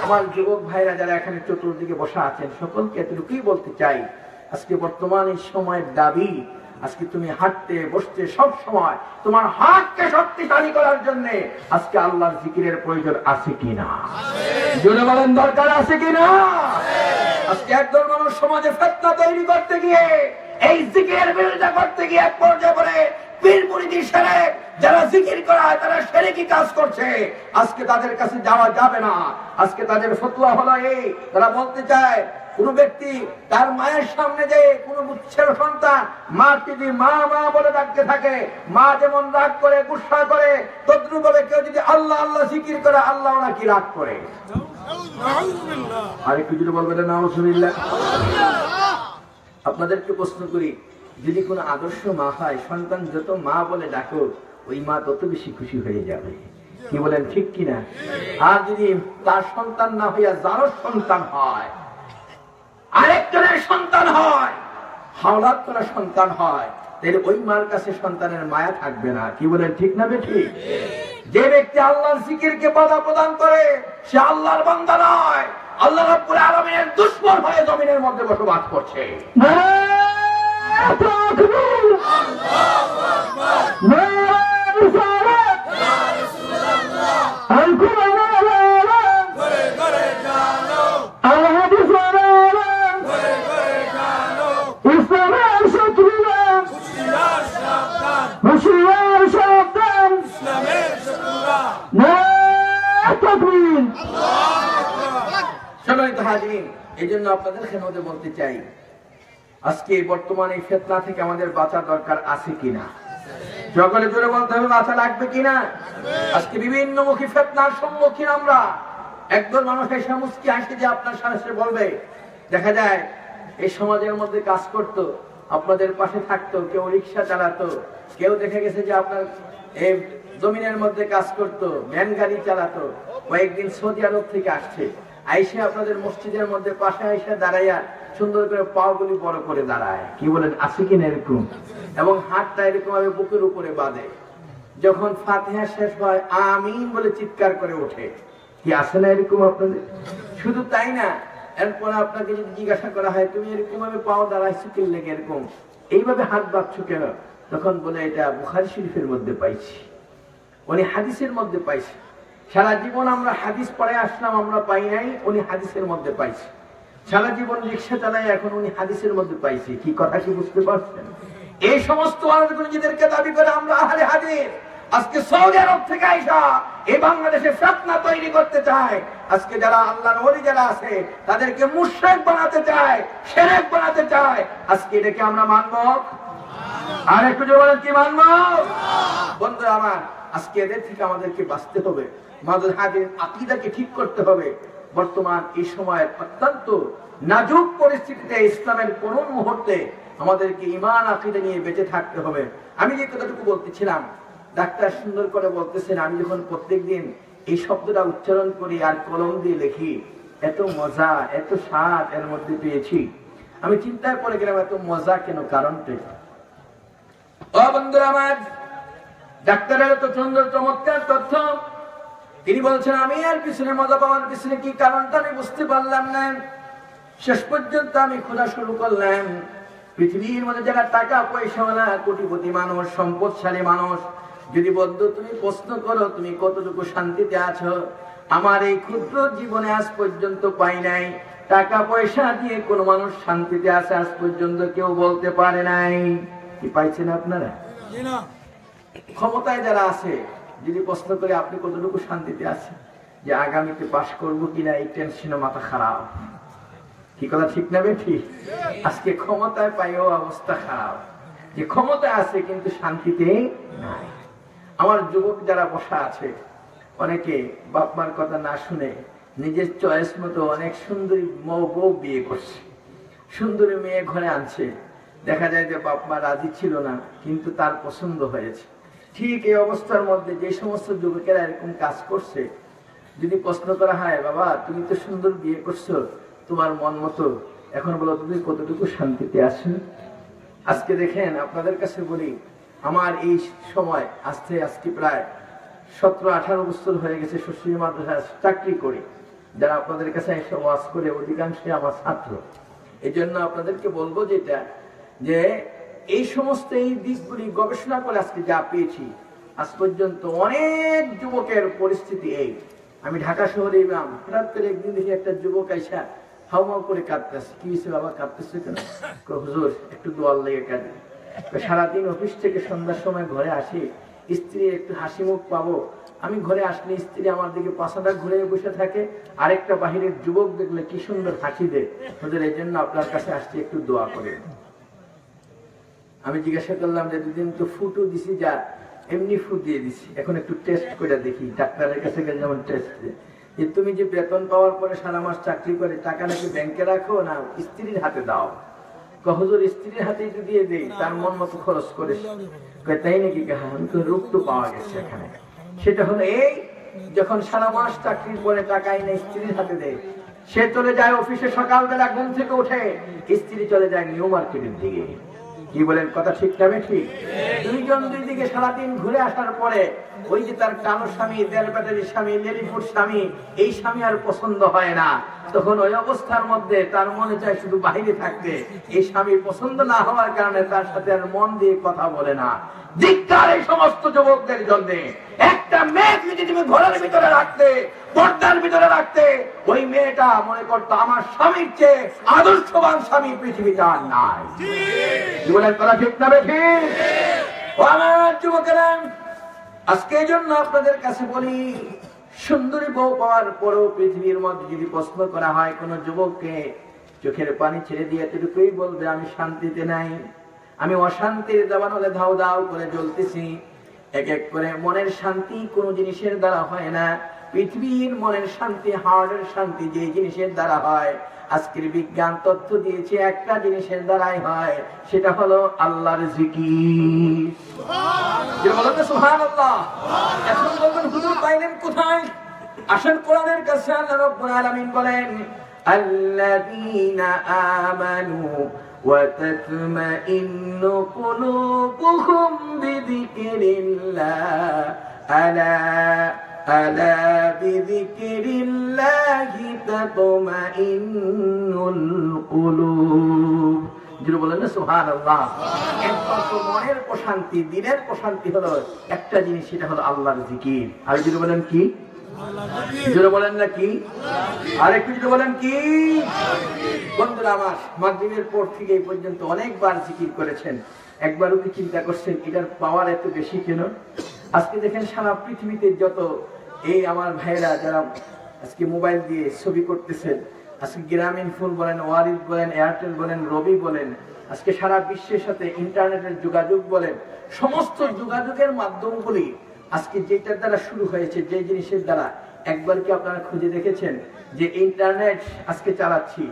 আমার যুবক ভাইরা যারা এখানে চতুর্দিকে বসা আছেন, সকলকে এতটুকুই বলতে চাই, আজকে বর্তমান এই সময়ের দাবি, আজকে তুমি হাঁটতে বসতে সব সময় তোমার হাতকে শক্তিশালী করার জন্য আজকে আল্লাহর জিকিরের প্রয়োজন আছে কিনা? জোরে বলেন দরকার আছে কিনা? আজকে একদল মানুষ সমাজে ফিতনা তৈরি করতে গিয়ে, এই জিকিরের বিরোধিতা করতে গিয়ে এক পর্যায়ে পরে পীর মুরিদি শিরক, যারা জিকির করায় তারা শিরকি কাজ করছে। আজকে তাদের কাছে যাওয়া যাবে না। আজকে তাদের ফতোয়া হলো এই, তারা বলতে চায় কোন ব্যক্তি তার মায়ের সামনে যে কোন ছেলে সন্তান মাকে যদি মা মা বলে ডাকতে থাকে, মা যেমন রাগ করে গুসা করে, তদ্রুপ ভাবে কেউ যদি আল্লাহ আল্লাহ জিকির করে, আল্লাহ নাকি রাগ করে। আরেকটু যদি বলবেন নাউজুবিল্লাহ। আপনাদেরকে প্রশ্ন করি, যদি কোন আদর্শ মা হয়, সন্তান যত মা বলে ডাকো, ওই মা তত বেশি খুশি হয়ে যাবে। কি বলেন, ঠিক কিনা? আর যদি তার সন্তান না হইয়া যার সন্তান হয়, আরেকজনের সন্তান হয়, হাওলাত করা সন্তান হয়, তাহলে ওই মার কাছে সন্তানের মায়া থাকবে না। কি বলেন, ঠিক না বেঠিক? যে ব্যক্তি আল্লাহর জিকিরকে বাধা প্রদান করে, সে আল্লাহর বান্দা নয়, আল্লাহ রাব্বুল আলামিনের দুশমন হয়ে জমিনের মধ্যে বসবাস করছে। এই জন্য আপনাদের খেদমতে বলতে চাই, আজকে বর্তমানে এই ফিতনা থেকে আমাদের বাঁচা দরকার আছে কিনা? সকলে জোরে বলতে হবে, বাঁচা লাগবে কিনা? আজকে বিভিন্ন মুখী ফিতনার সম্মুখীন আমরা। একদল মানুষ এসে মুস্কি হাসি যে আপনার সামনে বলবে, দেখা যায় এই সমাজের মধ্যে কাজ করতো, আপনাদের পাশে থাকতো, কেউ রিক্সা চালাতো, কেউ দেখা গেছে যে আপনার এই জমিনের মধ্যে কাজ করতো, ভ্যান গাড়ি চালাতো, কয়েকদিন সৌদি আরব থেকে আসছে, আইসে আপনাদের মসজিদের মধ্যে পাশে আইসা দাঁড়াইয়া সুন্দর করে পাগুলি বড় করে দাঁড়ায়। কি বলেন, আছে কিনা এরকম? এবং হাতটা এরকম ভাবে বুকের উপরে বাঁধে, যখন ফাতিহা শেষ হয় আমিন বলে চিৎকার করে ওঠে। কি আছে না এরকম আপনাদের? শুধু তাই না, এরপরে আপনাকে যদি জিজ্ঞাসা করা হয় তুমি এরকম ভাবে পাও দাঁড়াইছো কি লেগে, এরকম এইভাবে হাত বাঁধছো কেন, তখন বলে এটা বুখারী শরীফের মধ্যে পাইছি, উনি হাদিসের মধ্যে পাইছি। সারা জীবন আমরা হাদিস পড়ে আসলাম, আমরা পাই নাই, উনি হাদিসের মধ্যে পাইছি। সারা জীবন রিক্সা চালাই, এখন উনি হাদিসের মধ্যে পাইছি। কি কথা কি বুঝতে পারছেন? এই সমস্ত নিজেদেরকে দাবি করে আমরা আহলে হাদিস, আজকে সৌদি আরব থেকে আইসা এই বাংলাদেশে ফিতনা তৈরি করতে চায়। আজকে যারা আল্লাহর ওলি যারা আছে তাদেরকে মুশরিক বানাতে চায়, শিরক বানাতে চায়। আজকে এটাকে আমরা মানব? আর একটু জোরে বলেন, কি মানব? বন্ধুরা আমার, আজকে এদের থেকে আমাদেরকে বাঁচতে হবে, আমাদের হাদিস আকীদাকে ঠিক করতে হবে। বর্তমান এই সময়ের অত্যন্ত নাজুক পরিস্থিতিতে ইসলামের কোন মুহূর্তে আমাদেরকে ঈমান আকীদা নিয়ে বেঁচে থাকতে হবে। আমি যে কথাটুকু বলতেছিলাম, ডাক্তার সুন্দর করে বলতেছেন, আমি যখন প্রত্যেকদিন এই শব্দটা উচ্চারণ করি আর কলম দিয়ে লিখি, এত মজা এত স্বাদ এর মধ্যে পেয়েছি, আমি চিন্তায় পড়ে গেলাম এত মজা কেন, কারণটা ও বন্ধুরা আমার। ডাক্তারের এত সুন্দর চমৎকার তথ্য, তিনি বলছেন আমি এর পিছনে মজা পাওয়ার পিছনে কি কারণটা আমি বুঝতে পারলাম না। শেষ পর্যন্ত আমি খোঁজা শুরু করলাম, পৃথিবীর মধ্যে যারা টাকা পয়সাওয়ালা কোটিপতি মানুষ, সম্পদশালী মানুষ, যদি বলতো তুমি প্রশ্ন করো তুমি কতটুকু শান্তিতে আছো, আমার এই ক্ষুদ্র জীবনে আজ পর্যন্ত পাই নাই। টাকা পয়সা দিয়ে কোন মানুষ শান্তিতে আছে আজ পর্যন্ত কেউ বলতে পারে নাই। কি পাইছেন আপনারা? ক্ষমতায় যারা আছে যদি প্রশ্ন করে আপনি কতটুকু শান্তিতে আছেন, যে আগামীতে পাশ করবো কিনা এই টেনশনে মাথা খারাপ। কি কথা ঠিক না বেঠিক? আজকে ক্ষমতায় পাইও অবস্থা খারাপ, যে ক্ষমতা আছে কিন্তু শান্তিতে নাই। আমার যুবক যারা বসা আছে, অনেকে বাপ মার কথা না শুনে নিজের চয়েস মতো অনেক সুন্দরী বউ বিয়ে করছে, সুন্দরী মেয়ে ঘরে আনছে। দেখা যায় যে বাপ মা রাজি ছিল না, কিন্তু তার পছন্দ হয়েছে। ঠিক এই অবস্থার মধ্যে যে সমস্ত যুবকেরা এরকম কাজ করছে, যদি প্রশ্ন করা হয়, বাবা তুমি তো সুন্দর বিয়ে করছো, তোমার মন মতো, এখন বলো তুমি কতটুকু শান্তিতে আছো? আজকে দেখেন, আপনাদের কাছে বলি, আমার এই সময় আজকে প্রায় 17-18 বছর হয়ে গেছে শ্বশুরি মাদ্রাসায় চাকরি করে। যারা আপনাদের কাছে এসে ওয়াজ করে অধিকাংশই আমার ছাত্র। এই জন্য আপনাদেরকে বলবো যেটা, যে এই সমস্ত এই দিকগুলি গবেষণা করে আজকে যা পেয়েছি, আজ পর্যন্ত অনেক যুবকের পরিস্থিতি এই। আমি ঢাকা শহরে এলাম, হঠাৎ করে একদিন দেখি একটা যুবক আইসা হাউমাউ করে কাঁদতেছে। কি হয়েছে বাবা, কাঁদতেছে কেন? হুজুর একটু দোয়ার লেগে কাঁদি। সারাদিন অফিস থেকে সন্ধ্যার সময় ঘরে আসি, স্ত্রীর একটু হাসি মুখ পাবো। আমি ঘরে আসলে স্ত্রী আমার দিকে পাশাটা ঘুরে বসে থাকে, আরেকটা বাহিরের যুবক দেখলে কি সুন্দর হাসি দেয়। হুজুর এই জন্য আপনার কাছে আসছি, একটু দোয়া করে। আমি জিজ্ঞাসা করলাম যে দুদিন তো ফুটও দিছি, যা এমনি ফুট দিয়ে দিছি, এখন একটু টেস্ট করে দেখি। ডাক্তারের কাছে গেলে যেমন টেস্ট যে তুমি যে বেতন পাওয়ার পরে সারা মাস চাকরি করে টাকা নাকি ব্যাংকে রাখো না স্ত্রীর হাতে দাও? হুজুর স্ত্রীর হাতে একটু দিয়ে দেই, তার মন মতো খরচ করে। তাই নাকি? আমি তো রূপ তো পাওয়া গেছে এখানে। সেটা হলো এই, যখন সারা মাস চাকরির পরে টাকা এনে স্ত্রীর হাতে দেয়, সে চলে যায় অফিসে, সকালবেলা ঘুম থেকে উঠে স্ত্রী চলে যায় নিউ মার্কেটের দিকে। কি বলেন, কথা ঠিক না ঠিক? দুইজন দুই দিকে সারাদিন ঘুরে আসার পরে ওই যে তার কালো স্বামী, তেল ব্যাটারির স্বামী, লেলিফুট স্বামী, এই স্বামী আর পছন্দ হয় না। তখন ওই অবস্থার মধ্যে তার মনে চায় শুধু বাইরে থাকতে। এই স্বামী পছন্দ না হওয়ার কারণে তার সাথে আর মন দিয়ে কথা বলে না। ধিক্কার এই সমস্ত যুবকদের জন্য। একটা মেয়ে যদি তুমি ঘরের ভিতরে রাখতে, পর্দার ভিতরে রাখতে, ওই মেয়েটা মনে করতো আমার স্বামীর চেয়ে আদর্শবান স্বামী পৃথিবীতে আর নাই। জীবনের কথা ঠিক না বেঠি? আমার যুবকেরা, আজকে এই জন্য আপনাদের কাছে বলি, সুন্দরী বউ পাওয়ার পরেও পৃথিবীর মধ্যে যদি প্রশ্ন করা হয় কোন যুবককে, চোখের পানি ছেড়ে দিয়ে এতটুকুই বলবে, আমি শান্তিতে নাই, আমি অশান্তির দাবানলে ধাও ধাও করে জ্বলতেছি। এক এক করে মনের শান্তি কোন জিনিসের দ্বারা হয় না। পৃথিবীর মনের শান্তি, হার্টের শান্তি যে জিনিসের দ্বারা হয়, আজকের বিজ্ঞান তথ্য দিয়েছে একটা জিনিসের দ্বারাই হয়, সেটা হলো আল্লাহর জিকির। সুবহানাল্লাহ। এখন বলবেন হুজুর পাইলেন কোথায়? আসেন কোরআনের কাছে। আল্লাহ রাব্বুল আলামিন বলেন, আল্লাযীনা আমানু ওয়া তাতমাইন্নু কুলুবুহুম বিযিকরিল্লাহ, আলা বিযিকরিল্লাহি তাতমাইন্নুল কুলুব। যিনি বলেন না সুবহানাল্লাহ। একমাত্র মনের প্রশান্তি, দিনের প্রশান্তি হলো একটা জিনিস, সেটা হলো আল্লাহর জিকির। আর যিনি বলেন কি? জোরে বলেন না কি? আর একটু যদি বলেন কি? বন্ধুরা আমার, মাগরিবের পর থেকে এই পর্যন্ত অনেকবার জিকির করেছেন, একবারও কি চিন্তা করছেন এটার পাওয়ার এত বেশি কেন? আজকে দেখেন সারা পৃথিবীতে যত এই আমার ভাইরা যারা আজকে মোবাইল দিয়ে ছবি করতেছেন, আজকে গ্রামীণ ফোন বলেন, ওয়ারিদ বলেন, এয়ারটেল বলেন, রবি বলেন, আজকে সারা বিশ্বের সাথে ইন্টারনেটের যোগাযোগ বলেন, সমস্ত যোগাযোগের মাধ্যমগুলি আজকে যেটার দ্বারা শুরু হয়েছে, যে জিনিসের দ্বারা, একবার কি আপনারা খুঁজে দেখেছেন যে ইন্টারনেট আজকে চালাচ্ছি,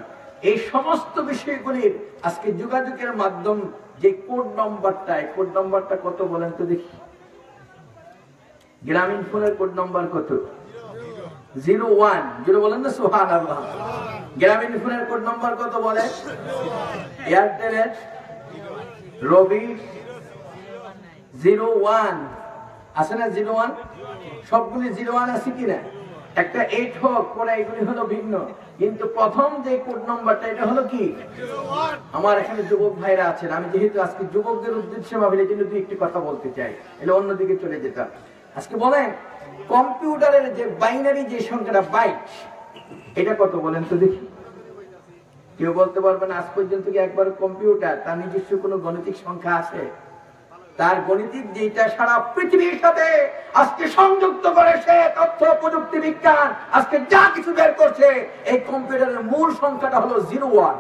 এই সমস্ত বিষয়গুলির আজকে যোগাযোগের মাধ্যম যে কোড নম্বরটা, এই কোড নম্বরটা কত বলেন তো দেখি? গ্রামীণ ফোনের কোড নম্বর কত? 01। যেটা বলেন না সুবহানাল্লাহ। গ্রামীণ ফোনের কোড নম্বর কত বলেন? এয়ারটেলের, রবি 01 আছে না? 01 সবগুলি 01 আছে কিনা? একটা 8 হোক পরে, এগুলি হলো ভিন্ন, কিন্তু প্রথম যে কোড নম্বরটা এটা হলো কি? আমার এখানে যুবক ভাইরা আছেন, আমি যেহেতু আজকে যুবকদের উদ্দেশ্যে ভাবলে কিন্তু একটি কথা বলতে চাই, এলে অন্যদিকে চলে যেতাম। আজকে বলেন কম্পিউটারের যে বাইনারি যে সংখ্যাটা বাইট, এটা কত বলেন তো দেখি? কেউ বলতে পারবেন আজ পর্যন্ত কি একবার কম্পিউটার তার নিজস্ব কোনো গাণিতিক সংখ্যা আছে? তার গণিতিক যেটা সারা পৃথিবীর সাথে আজকে সংযুক্ত করে সে তথ্য প্রযুক্তি বিজ্ঞান আজকে যা কিছু বের করছে, এই কম্পিউটারের মূল সংখ্যাটা হলো 01।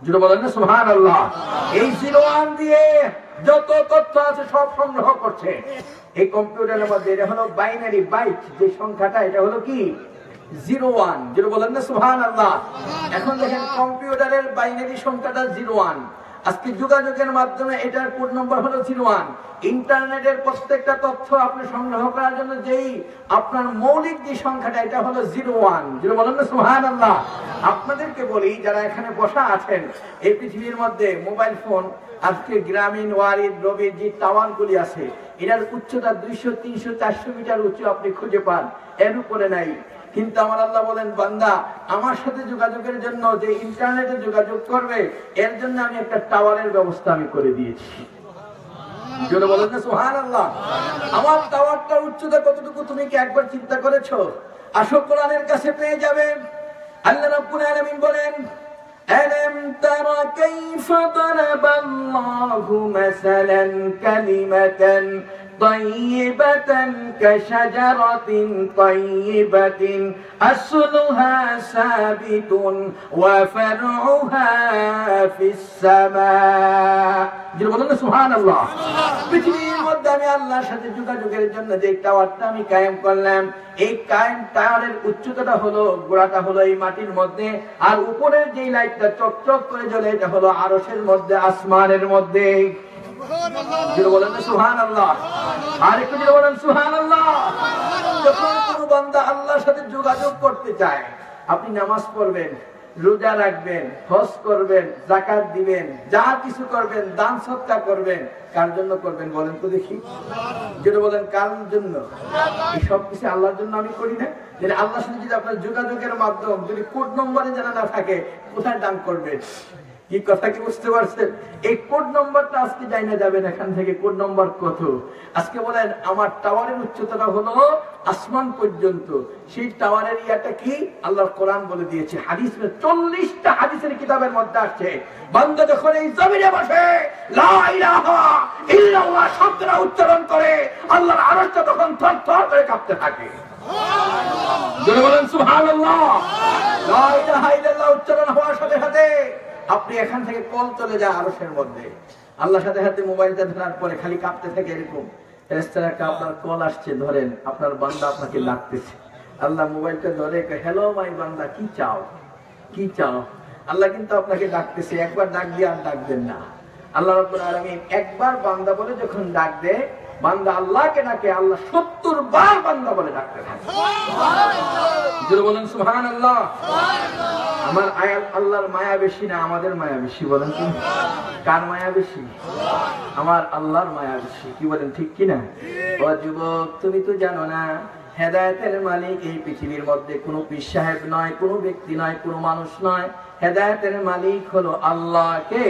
যেটা বলেন না সুবহানাল্লাহ। এই 01 দিয়ে যত তথ্য আছে সব সংগ্রহ করছে এই কম্পিউটারের মধ্যে। এটা হলো বাইনারি বাইট, যে সংখ্যাটা এটা হলো কি 01। যেটা বলেন না সুবহানাল্লাহ। এখন দেখেন কম্পিউটারের বাইনারি সংখ্যাটা 01। আজকে যোগাযোগের মাধ্যমে এটার কোড নম্বর হলো 01। ইন্টারনেটের প্রত্যেকটা তথ্য আপনি সংগ্রহ করার জন্য যেই আপনার মৌলিক যে সংখ্যাটা এটা হলো 01। যেটা বলেন না সুবহানাল্লাহ। আপনাদেরকে বলি যারা এখানে বসা আছেন, এই পৃথিবীর মধ্যে মোবাইল ফোন আজকে গ্রামীণ ওয়ারিদ রবির যে টাওয়ারগুলি আছে এটার উচ্চতা 200, 300, 400 মিটার উঁচু আপনি খুঁজে পান, এর উপরে নাই। কিন্তু আমার আল্লাহ বলেন, বান্দা আমার সাথে যোগাযোগের জন্য যে ইন্টারনেটে যোগাযোগ করবে এর জন্য আমি একটা টাওয়ারের ব্যবস্থা আমি করে দিয়েছি। যেটা বলেন না সুবহানাল্লাহ। আমার টাওয়ারটার উচ্চতা কতটুকু তুমি কি একবার চিন্তা করেছো? আসো কোরআনের কাছে পেয়ে যাবেন। আল্লাহ রাব্বুল আলামিন বলেন, ألم تر كيف ضرب الله مثلا كلمة طيبة كشجرة طيبة أصلها ثابت وفرعها في السماء। সুবহানাল্লাহ। পৃথিবীর মধ্যে আমি আল্লাহর সাথে যোগাযোগের জন্য যে টাওয়ারটা আমি কায়েম করলাম, এই কায়েম টাওয়ারের উচ্চতাটা হলো, গোড়াটা হলো এই মাটির মধ্যে, আর উপরের যে লাইটটা চকচক করে জ্বলে এটা হলো আরশের মধ্যে, আসমানের মধ্যে। বলেন সুবহানাল্লাহ। আর একটু বলেন সুবহানাল্লাহ। যখন কোন বান্দা আল্লাহর সাথে যোগাযোগ করতে চায়, আপনি নামাজ পড়বেন, রোজা রাখবেন, হজ করবেন, যাকাত দিবেন, যা কিছু করবেন, দান সদকা করবেন, কার জন্য করবেন বলেন তো দেখি? যেটা বলেন কার জন্য? এই সব কিছু আল্লাহর জন্য আমি করি না। যদি আল্লাহর সাথে যদি আপনার যোগাযোগের মাধ্যম যদি কোড নম্বরে জানা না থাকে, কোথায় দান করবেন? কি কথা কি বুঝতে পারছেন? এই কোড নম্বরটা আজকে জানা যাবেন এখান থেকে কোড নম্বর কত। আজকে বলেন আমার টাওয়ারের উচ্চতাটা হলো আসমান পর্যন্ত। সেই টাওয়ারের ইয়াটা কি আল্লাহর কোরআন বলে দিয়েছে। হাদিসে 40টা হাদিসের কিতাবের মধ্যে আসছে, বান্দা যখন এই জমিনে বসে লা ইলাহা ইল্লাল্লাহ শব্দটা উচ্চারণ করে আল্লাহর আরশটা তখন থরথর করে কাঁপতে থাকে। জোরে বলেন সুবহানাল্লাহ। লা ইলাহা ইল্লাল্লাহ উচ্চারণ হওয়ার সাথে সাথে আপনি এখান থেকে কল চলে যায় আরশের মধ্যে। আল্লাহর সাথে হাতে মোবাইলটা ধরার পরে খালি কাঁপতে থাকে এরকম। ফেরেশতারা আপনার কল আসছে, ধরেন, আপনার বান্দা আপনাকে ডাকতেছে। আল্লাহ মোবাইলটা ধরে, হ্যালো মাই বান্দা, কি চাও, কি চাও? আল্লাহ কিন্তু আপনাকে ডাকতেছে, একবার ডাক দিয়ে আর ডাকবেন না। আল্লাহ রাব্বুল আলামিন একবার বান্দা বলে যখন ডাক দেয়, বান্দা আল্লাহকে ডাকে, আল্লাহ 70 বার বান্দা বলে ডাকতে থাকে। সুবহানাল্লাহ। বলেন সুবহানাল্লাহ। আমার আল্লাহর মায়া বেশি না আমাদের মায়া বেশি? বলেন কি? কার মায়া বেশি? আমার আল্লাহর মায়া বেশি। কি বলেন ঠিক কি না? ও যুবক, তুমি তো জানো না হেদায়েতের মালিক এই পৃথিবীর মধ্যে কোনো পীর সাহেব নয়, কোনো ব্যক্তি নয়, কোনো মানুষ নয়। হেদায়েতের মালিক হলো আল্লাহ। কে?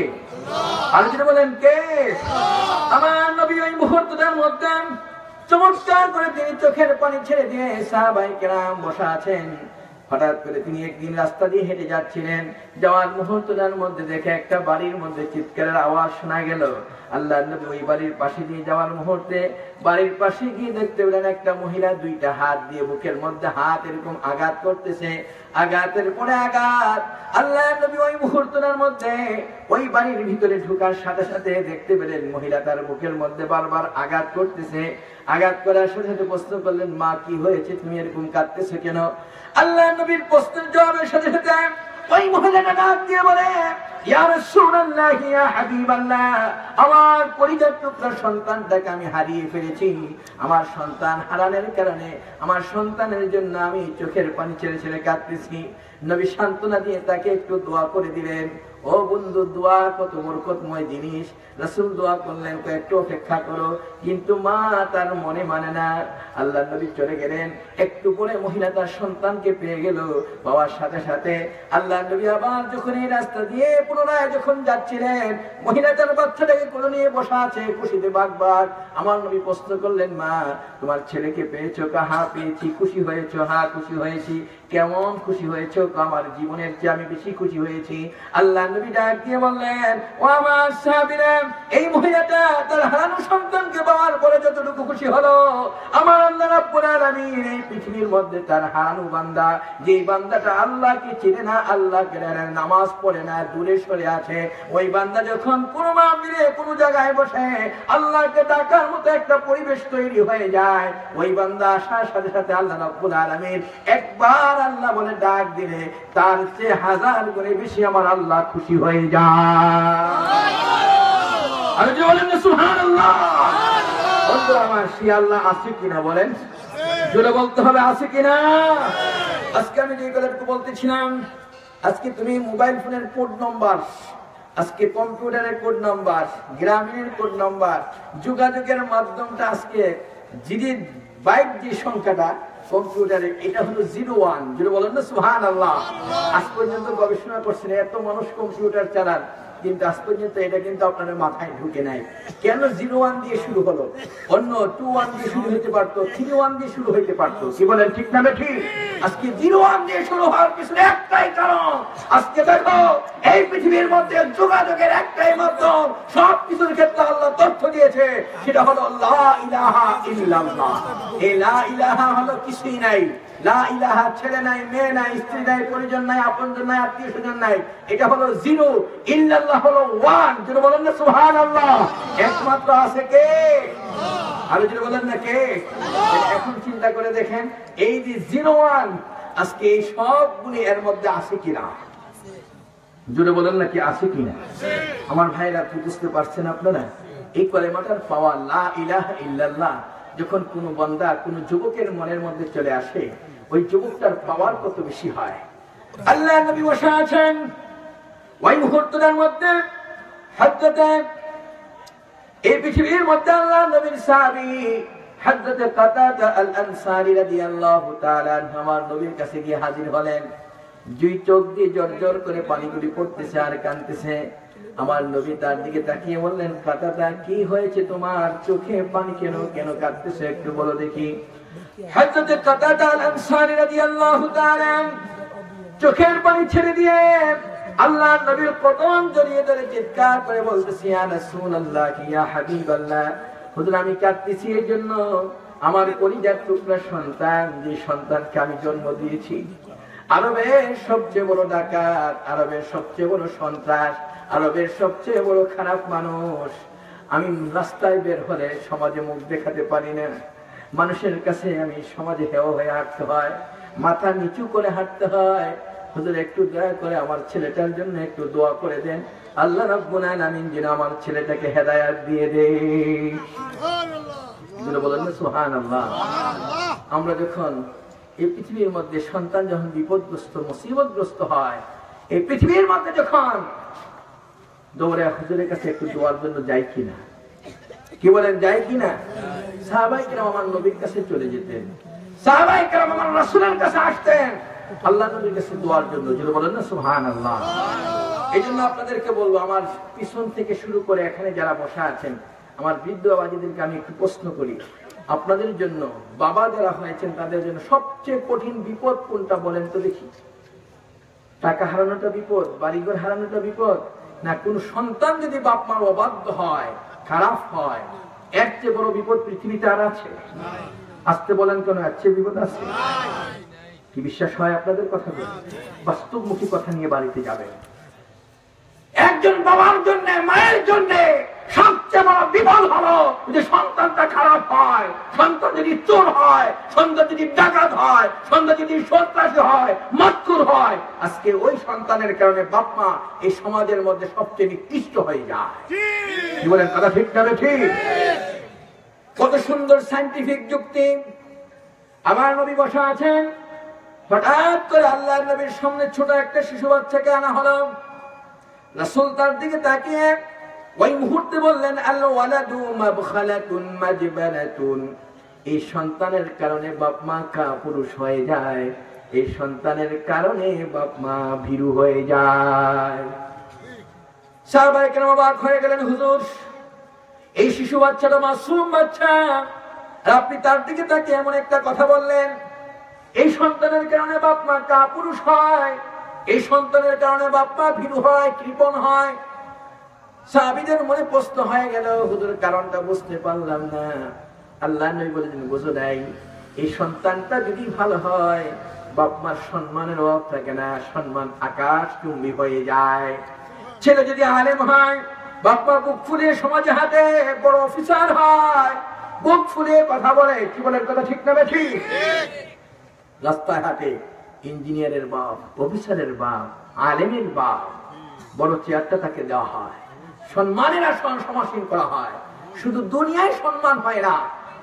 আর যদি বলেন কে? আমার নবী ওই মুহূর্তের মধ্যে চমৎকার করে তিনি চোখের পানি ছেড়ে দিয়ে সাহাবায়ে কেরাম বসা আছেন। হঠাৎ করে তিনি একদিন রাস্তা দিয়ে হেঁটে যাচ্ছিলেন, যাওয়ার মুহূর্তের মধ্যে দেখে একটা বাড়ির মধ্যে চিৎকারের আওয়াজ শোনা গেল। আল্লাহর নবী ওই বাড়ির পাশে দিয়ে যাওয়ার মুহূর্তে বাড়ির পাশে গিয়ে দেখতে পেলেন একটা মহিলা দুইটা হাত দিয়ে বুকের মধ্যে হাত এরকম আঘাত করতেছে, আঘাতের পরে আঘাত। আল্লাহর নবী ওই মুহূর্তের মধ্যে ওই বাড়ির ভিতরে ঢোকার সাথে সাথে দেখতে পেলেন মহিলা তার বুকের মধ্যে বারবার আঘাত করতেছে। আঘাত করার সাথে সাথে প্রশ্ন করলেন, মা কি হয়েছে, তুমি এরকম কাঁদতেছো কেন? আল্লাহর নবীর প্রশ্নের জবাবের সাথে সাথে ওই মহিলাটা ডাক দিয়ে বলে, ইয়া রাসূলুল্লাহ, ইয়া হাবিবাল্লাহ, আমার পরিবার টুকরা সন্তানটাকে আমি হারিয়ে ফেলেছি। আমার সন্তান হারানোর কারণে আমার সন্তানের জন্য আমি চোখের পানি ছেড়ে ছেড়ে কাঁদতেছি। নবী সান্ত্বনা দিয়ে তাকে একটু দোয়া করে দিলেন। ও বন্ধু, দোয়া কত বরকতময় জিনিস। রাসূল দোয়া করলেন, একটু অপেক্ষা করো, কিন্তু মা তার মনে মানে না। আল্লাহর নবী চলে গেলেন। একটু পরে মহিলা তার সন্তানকে পেয়ে গেল। পাওয়ার সাথে সাথে আল্লাহর নবী আবার যখন এই রাস্তা দিয়ে পুনরায় যখন যাচ্ছিলেন, মহিলা তার বাচ্চাটাকে কোলে নিয়ে বসা আছে, খুশিতে বাগবাগ। আমার নবী প্রশ্ন করলেন, মা তোমার ছেলেকে পেয়েছো? হ্যাঁ পেয়েছি। খুশি হয়েছো? হ্যাঁ খুশি হয়েছি। কেমন খুশি হয়েছো? আমার জীবনের চেয়ে আমি বেশি খুশি হয়েছি। আল্লাহ নবী ডাক দিয়ে বললেন, ও আমার সাহাবীরা, এই মহিলাটা তার হারানো সন্তানকে পাওয়ার পরে যতটুকু খুশি হলো, আমার আল্লাহ রাব্বুল আলামিন এই পৃথিবীর মধ্যে তার হারানো বান্দা, যে বান্দাটা আল্লাহকে চিনে না, আল্লাহকে নামাজ পড়ে না, দূরে সরে আছে, ওই বান্দা যখন কোনো মাহফিলে কোনো জায়গায় বসে আল্লাহকে ডাকার মতো একটা পরিবেশ তৈরি হয়ে যায়, ওই বান্দা আসার সাথে সাথে আল্লাহ রাব্বুল আলামিন একবার আল্লাহ বলে ডাক দিলে তার চেয়ে 1000 গুণে বেশি আমার আল্লাহ খুশি হয়ে যায়। আর যে বলেন সুবহানাল্লাহ, বন্ধুরা আমার, সেই আল্লাহ আছে কিনা বলেন? জোরে বলতে হবে, আছে কিনা? আজকে আমি যে কথাটুকু বলতেছিলাম, আজকে তুমি মোবাইল ফোনের কোড নাম্বার, আজকে কম্পিউটারের কোড নাম্বার, গ্রামীণের কোড নাম্বার, যোগাযোগের মাধ্যমটা আজকে জিডি বাইট যে সংখ্যাটা কম্পিউটারে, এটা হলো 01। যদি বলেন না সুবহানাল্লাহ। আজ পর্যন্ত গবেষণা করছেন, এত মানুষ কম্পিউটার চালান, কিন্তু আজ পর্যন্ত এটা কিন্তু আপনাদের মাথায় ঢুকে নাই। কেন 01 দিয়ে শুরু হলো? অন্য 21 দিয়ে শুরু হতে পারতো, 31 দিয়ে শুরু হতে পারতো। কি বলেন, ঠিক না ঠিক? আজকে 01 দিয়ে শুরু হওয়ার পিছনে একটাই কারণ, আজকে দেখো এই পৃথিবীর মধ্যে যোগাযোগের একটাই মাধ্যম, সব কিছুর ক্ষেত্রে আল্লাহ তথ্য দিয়েছে, সেটা হলো লা ইলাহা ইল্লাল্লাহ। এই লা ইলাহা হলো কিছুই নাই, লা ইলাহা ছেলে নাই, মেয়ে নাই, স্ত্রী নাই, পরিজন নাই, আপনজন নাই, আত্মীয় স্বজন নাই, এটা হলো 0, ইল্লাল্লাহ হলো 1। যদি বলেন না সুবহানাল্লাহ, একমাত্র আছে কে? আর যদি বলেন না কে? এখন চিন্তা করে দেখেন, এই যে 01, আজকে এই সবগুলি এর মধ্যে আছে কিনা? জোরে বলেন না, কি আছে কিনা? আমার ভাইরা, বুঝতে পারছেন আপনারা? এই কলেমাটার পাওয়া, লা ইলাহা ইল্লাল্লাহ, যখন কোনো বান্দা, কোনো যুবকের মনের মধ্যে চলে আসে, ওই যুবকটার পাওয়ার কত বেশি হয়। আল্লাহ নবী বসে আছেন, ওই মুহূর্তটার মধ্যে হযরতে, এই পৃথিবীর মধ্যে আল্লাহ নবীর সাহাবী হযরতে কাতাদা আল আনসারী রাদিয়াল্লাহু তাআলা আমার নবীর কাছে গিয়ে হাজির হলেন। দুই চোখ দিয়ে জর্জর করে পানিগুলি পড়তেছে আর কাঁদতেছে। আমার নবী তার দিকে তাকিয়ে বললেন, কাতাদা, কি হয়েছে তোমার? চোখে পানি কেন কাঁদতেছে, একটু বলো দেখি। হযরতে কাতাদা আল আনসারী রাদিয়াল্লাহু তাআলা চোখের পানি ছেড়ে দিয়ে আল্লাহর নবীর কদম জড়িয়ে ধরে চিৎকার করে বলতেছে, ইয়া রাসূলুল্লাহ, ইয়া হাবিবাল্লাহ, হুজুর, আমি কাঁদতেছি এই জন্য আমার কলিজার টুকরা সন্তান, যে সন্তানকে আমি জন্ম দিয়েছি, আরবের সবচেয়ে বড় ডাকাত, আরবের সবচেয়ে বড় সন্ত্রাস, আরবের সবচেয়ে বড় খারাপ মানুষ, আমি রাস্তায় বের হলে সমাজে মুখ দেখাতে পারি না, মানুষের কাছে আমি সমাজে হেয় হয়ে হাঁটতে হয়, মাথা নিচু করে হাঁটতে হয়। হুজুর, একটু দয়া করে আমার ছেলেটার জন্য একটু দোয়া করে দেন, আল্লাহ রাব্বুল আলামিন যেন আমার ছেলেটাকে হেদায়েত দিয়ে দেয়। সুবহানাল্লাহ, বলেন না সুবহানাল্লাহ। আমরা যখন এই পৃথিবীর মধ্যে সন্তান যখন বিপদগ্রস্ত, মুসিবতগ্রস্ত হয়, এই পৃথিবীর মধ্যে যখন দৌড়ে হুজুরের কাছে একটু দোয়ার জন্য যাই কিনা? কি বলেন, যাই কিনা? সাহাবায়ে কেরাম আমার নবীর কাছে চলে যেতেন, সাহাবায়ে কেরাম আমার রাসূলের কাছে আসতেন আল্লাহ নবীর কাছে দোয়ার জন্য। যদি বলেন না সুবহানাল্লাহ। এই জন্য আপনাদেরকে বলবো, আমার পিছন থেকে শুরু করে এখানে যারা বসা আছেন, আমার বৃদ্ধ বাবাজিদেরকে আমি একটু প্রশ্ন করি, আপনাদের জন্য, বাবা যারা হয়েছেন তাদের জন্য সবচেয়ে কঠিন বিপদ কোনটা বলেন তো দেখি? টাকা হারানোটা বিপদ, বাড়িঘর হারানোটা বিপদ, না কোন সন্তান যদি বাপ মার অবাধ্য হয়, খারাপ হয়, এর চেয়ে বড় বিপদ পৃথিবীতে আর আছে? আসতে বলেন কেন, এর চেয়ে বিপদ আছে? কি বিশ্বাস হয় আপনাদের কথা? বাস্তবমুখী কথা নিয়ে বাড়িতে যাবেন। একজন বাবার জন্য, মায়ের জন্য সবচেয়ে বড় বিপদ হলো যে সন্তানটা খারাপ হয়, সন্তান যদি চোর হয়, সন্তান যদি ডাকাত হয়, সন্তান যদি সন্ত্রাসী হয়, মৎখুর হয়, আজকে ওই সন্তানের কারণে বাপ মা এই সমাজের মধ্যে সবচেয়ে নিকৃষ্ট হয়ে যায়। কি বলেন, কথা ঠিক না ঠিক? কত সুন্দর সায়েন্টিফিক যুক্তি। আমার নবী বসা আছেন, হঠাৎ করে আল্লাহর নবীর সামনে ছোট একটা শিশু বাচ্চাকে আনা হলো। রাসূল তার দিকে তাকিয়ে ওই মুহূর্তে বললেন, আল ওয়ালাদু মাবখালাতুন মাজবালাতুন, এই সন্তানের কারণে বাপ মা কাপুরুষ হয়ে যায়, এই সন্তানের কারণে বাপ মা ভীরু হয়ে যায়। সাহাবায়ে কেরাম অবাক হয়ে গেলেন, হুজুর, এই শিশু বাচ্চাটা মাসুম বাচ্চা, আপনি তার দিকে তাকিয়ে এমন একটা কথা বললেন, এই সন্তানের কারণে বাপ মা কাপুরুষ হয়, এই সন্তানের কারণে বাপ মা ভীরু হয়, কৃপণ হয়। সাহাবীদের মনে প্রশ্ন হয়ে গেল, হুজুর কারণটা বুঝতে পারলাম না। আল্লাহ নবী বলেছেন, বুঝো নাই, এই সন্তানটা যদি ভালো হয় বাপ মার সম্মানের অভাব থাকে না, সম্মান আকাশ চুম্বি হয়ে যায়। ছেলে যদি আলেম হয়, বাপ মা বুক ফুলিয়ে সমাজে হাতে বড় অফিসার হয়, বুক ফুলিয়ে কথা বলে, কি বলেন কথা ঠিক না ঠিক? রাস্তায় হাটে ইঞ্জিনিয়ারের বাপ, অফিসারের বাপ, আলেমের বাপ, বড় চেয়ারটা তাকে দেওয়া হয়, সম্মানের আসন সমাসীন করা হয়। শুধু দুনিয়ায় সম্মান হয় না,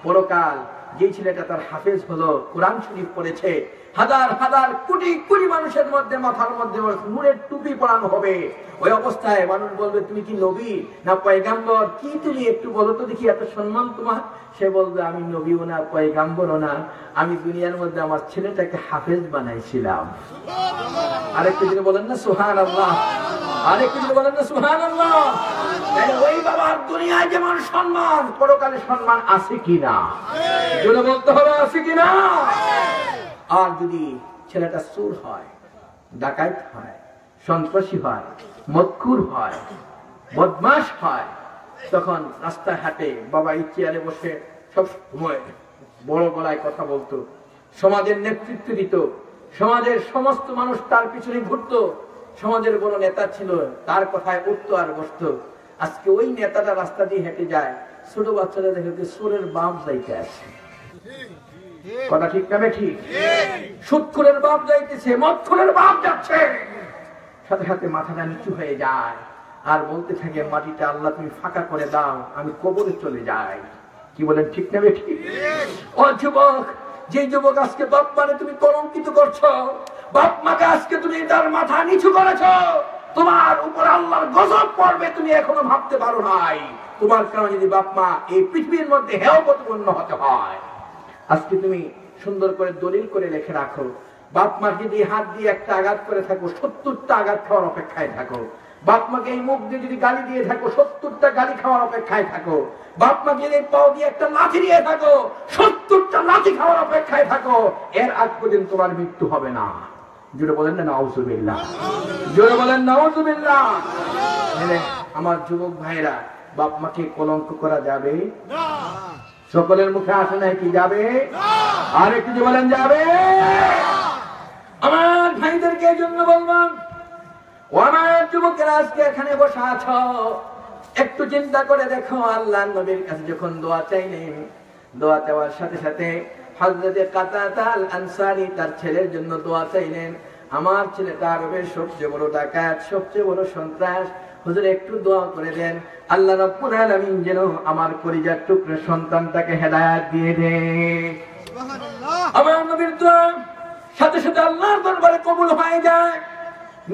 পরকাল যে ছেলেটা তার হাফেজ হলো, কোরআন শরীফ পড়েছে, হাজার হাজার কোটি কোটি মানুষের মধ্যে মাথার মধ্যে নূরের টুপি পরানো হবে, ওই অবস্থায় মানুষ বলবে তুমি কি নবী না পয়গাম্বর, কি তুমি একটু বলো তো দেখি, এত সম্মান তোমার? সে বলবে আমি নবীও না পয়গাম্বরও না, আমি দুনিয়ার মধ্যে আমার ছেলেটাকে হাফেজ বানাইছিলাম। আরেকটু যদি বলেন না সুবহানাল্লাহ, আরেকটু যদি বলেন না সুবহানাল্লাহ। ওই বাবার দুনিয়ায় যেমন সম্মান, পরকালে সম্মান আছে কিনা যদি বলতে হবে, আছে কিনা? আর যদি ছেলেটা চোর হয়, ডাকাত হয়, সন্ত্রাসী হয়, মদখুর হয়, বদমাশ হয়, তখন রাস্তায় হাটে বাবা এই চেয়ারে বসে সব সময় বড় গলায় কথা বলতো, সমাজের নেতৃত্ব দিত, সমাজের সমস্ত মানুষ তার পিছনে ঘুরতো, সমাজের বড় নেতা ছিল, তার কথায় উঠতো আর বসতো। আজকে ওই নেতাটা রাস্তা দিয়ে হেঁটে যায়, ছোট বাচ্চারা দেখে চোরের বাপ যাইতে আসে, কথা ঠিক না ঠিক? সুদখোরের বাপ যাইতেছে, মদখোরের বাপ যাচ্ছে, সাথে সাথে মাথাটা নিচু হয়ে যায় আর বলতে থাকে, মাটিটা আল্লাহ তুমি ফাঁকা করে দাও, আমি কবরে চলে যাই। কি বলেন ঠিক না ঠিক? ও যুবক, যে যুবক আজকে বাপ মানে তুমি কলঙ্কিত করছো, বাপ মাকে আজকে তুমি তার মাথা নিচু করেছো, তোমার উপর আল্লাহর গজব পড়বে, তুমি এখনো ভাবতে পারো নাই। তোমার কারণে যদি বাপ মা এই পৃথিবীর মধ্যে হেয় প্রতিপন্ন হতে হয়। আজকে তুমি সুন্দর করে দলিল করে লিখে রাখো, বাপ মাকে দিয়ে হাত দিয়ে একটা আঘাত করে থাকো, 70টা আঘাত খাওয়ার অপেক্ষায় থাকো। বাপ মাকে এই মুখ দিয়ে যদি গালি দিয়ে থাকো, 70টা গালি খাওয়ার অপেক্ষায় থাকো। বাপ মাকে এই পাও দিয়ে একটা লাঠি দিয়ে থাকো, 70টা লাঠি খাওয়ার অপেক্ষায় থাকো। এর আগ পর্যন্ত তোমার মৃত্যু হবে না। জোরে বলেন না নাউজুবিল্লাহ, জোরে বলেন নাউজুবিল্লাহ। আমার যুবক ভাইরা, বাপ মাকে কলঙ্ক করা যাবে না। সকলের মুখে আসে নাই কি যাবে? আর একটু বলেন যাবে। আমার ভাইদেরকে এই জন্য বললাম, ও আমার যুবকেরা আজকে এখানে বসে আছো, একটু চিন্তা করে দেখো, আল্লাহর নবীর কাছে যখন দোয়া চাইলেন, দোয়া চাওয়ার সাথে সাথে হযরতে কাতাদা আল আনসারী তার ছেলের জন্য দোয়া চাইলেন, আমার ছেলেটা আরবের সবচেয়ে বড় ডাকাত, সবচেয়ে বড় সন্ত্রাস, হুজুর একটু দোয়া করে দেন, আল্লাহ রাব্বুল আলামিন যেন আমার কলিজার টুকরা সন্তানটাকে হেদায়েত দিয়ে দেয়। সুবহানাল্লাহ। আমার নবীর দোয়া সাথে সাথে আল্লাহর দরবারে কবুল হয়ে যায়।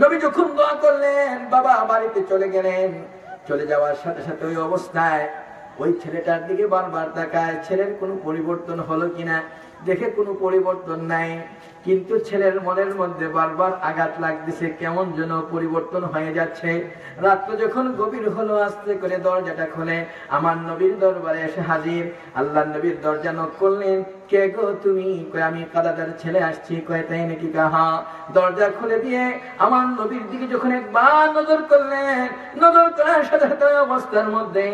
নবী যখন দোয়া করলেন, বাবা বাড়িতে চলে গেলেন। চলে যাওয়ার সাথে সাথে ওই অবস্থায় ওই ছেলেটার দিকে বারবার তাকায়, ছেলের কোনো পরিবর্তন হলো কিনা, দেখে কোনো পরিবর্তন নাই, কিন্তু ছেলের মনের মধ্যে বারবার আঘাত লাগতেছে, কেমন যেন পরিবর্তন হয়ে যাচ্ছে। রাত্র যখন গভীর হলো, আস্তে করে দরজাটা খুলে আমার নবীর দরবারে এসে হাজির। আল্লাহ নবীর দরজা নক করলেন, কে গো তুমি? কয় আমি কাদাদার ছেলে আসছি। কয় তাই নাকি? কাহা। দরজা খুলে দিয়ে আমার নবীর দিকে যখন একবার নজর করলেন, নজর করার সাথে সাথে অবস্থার মধ্যে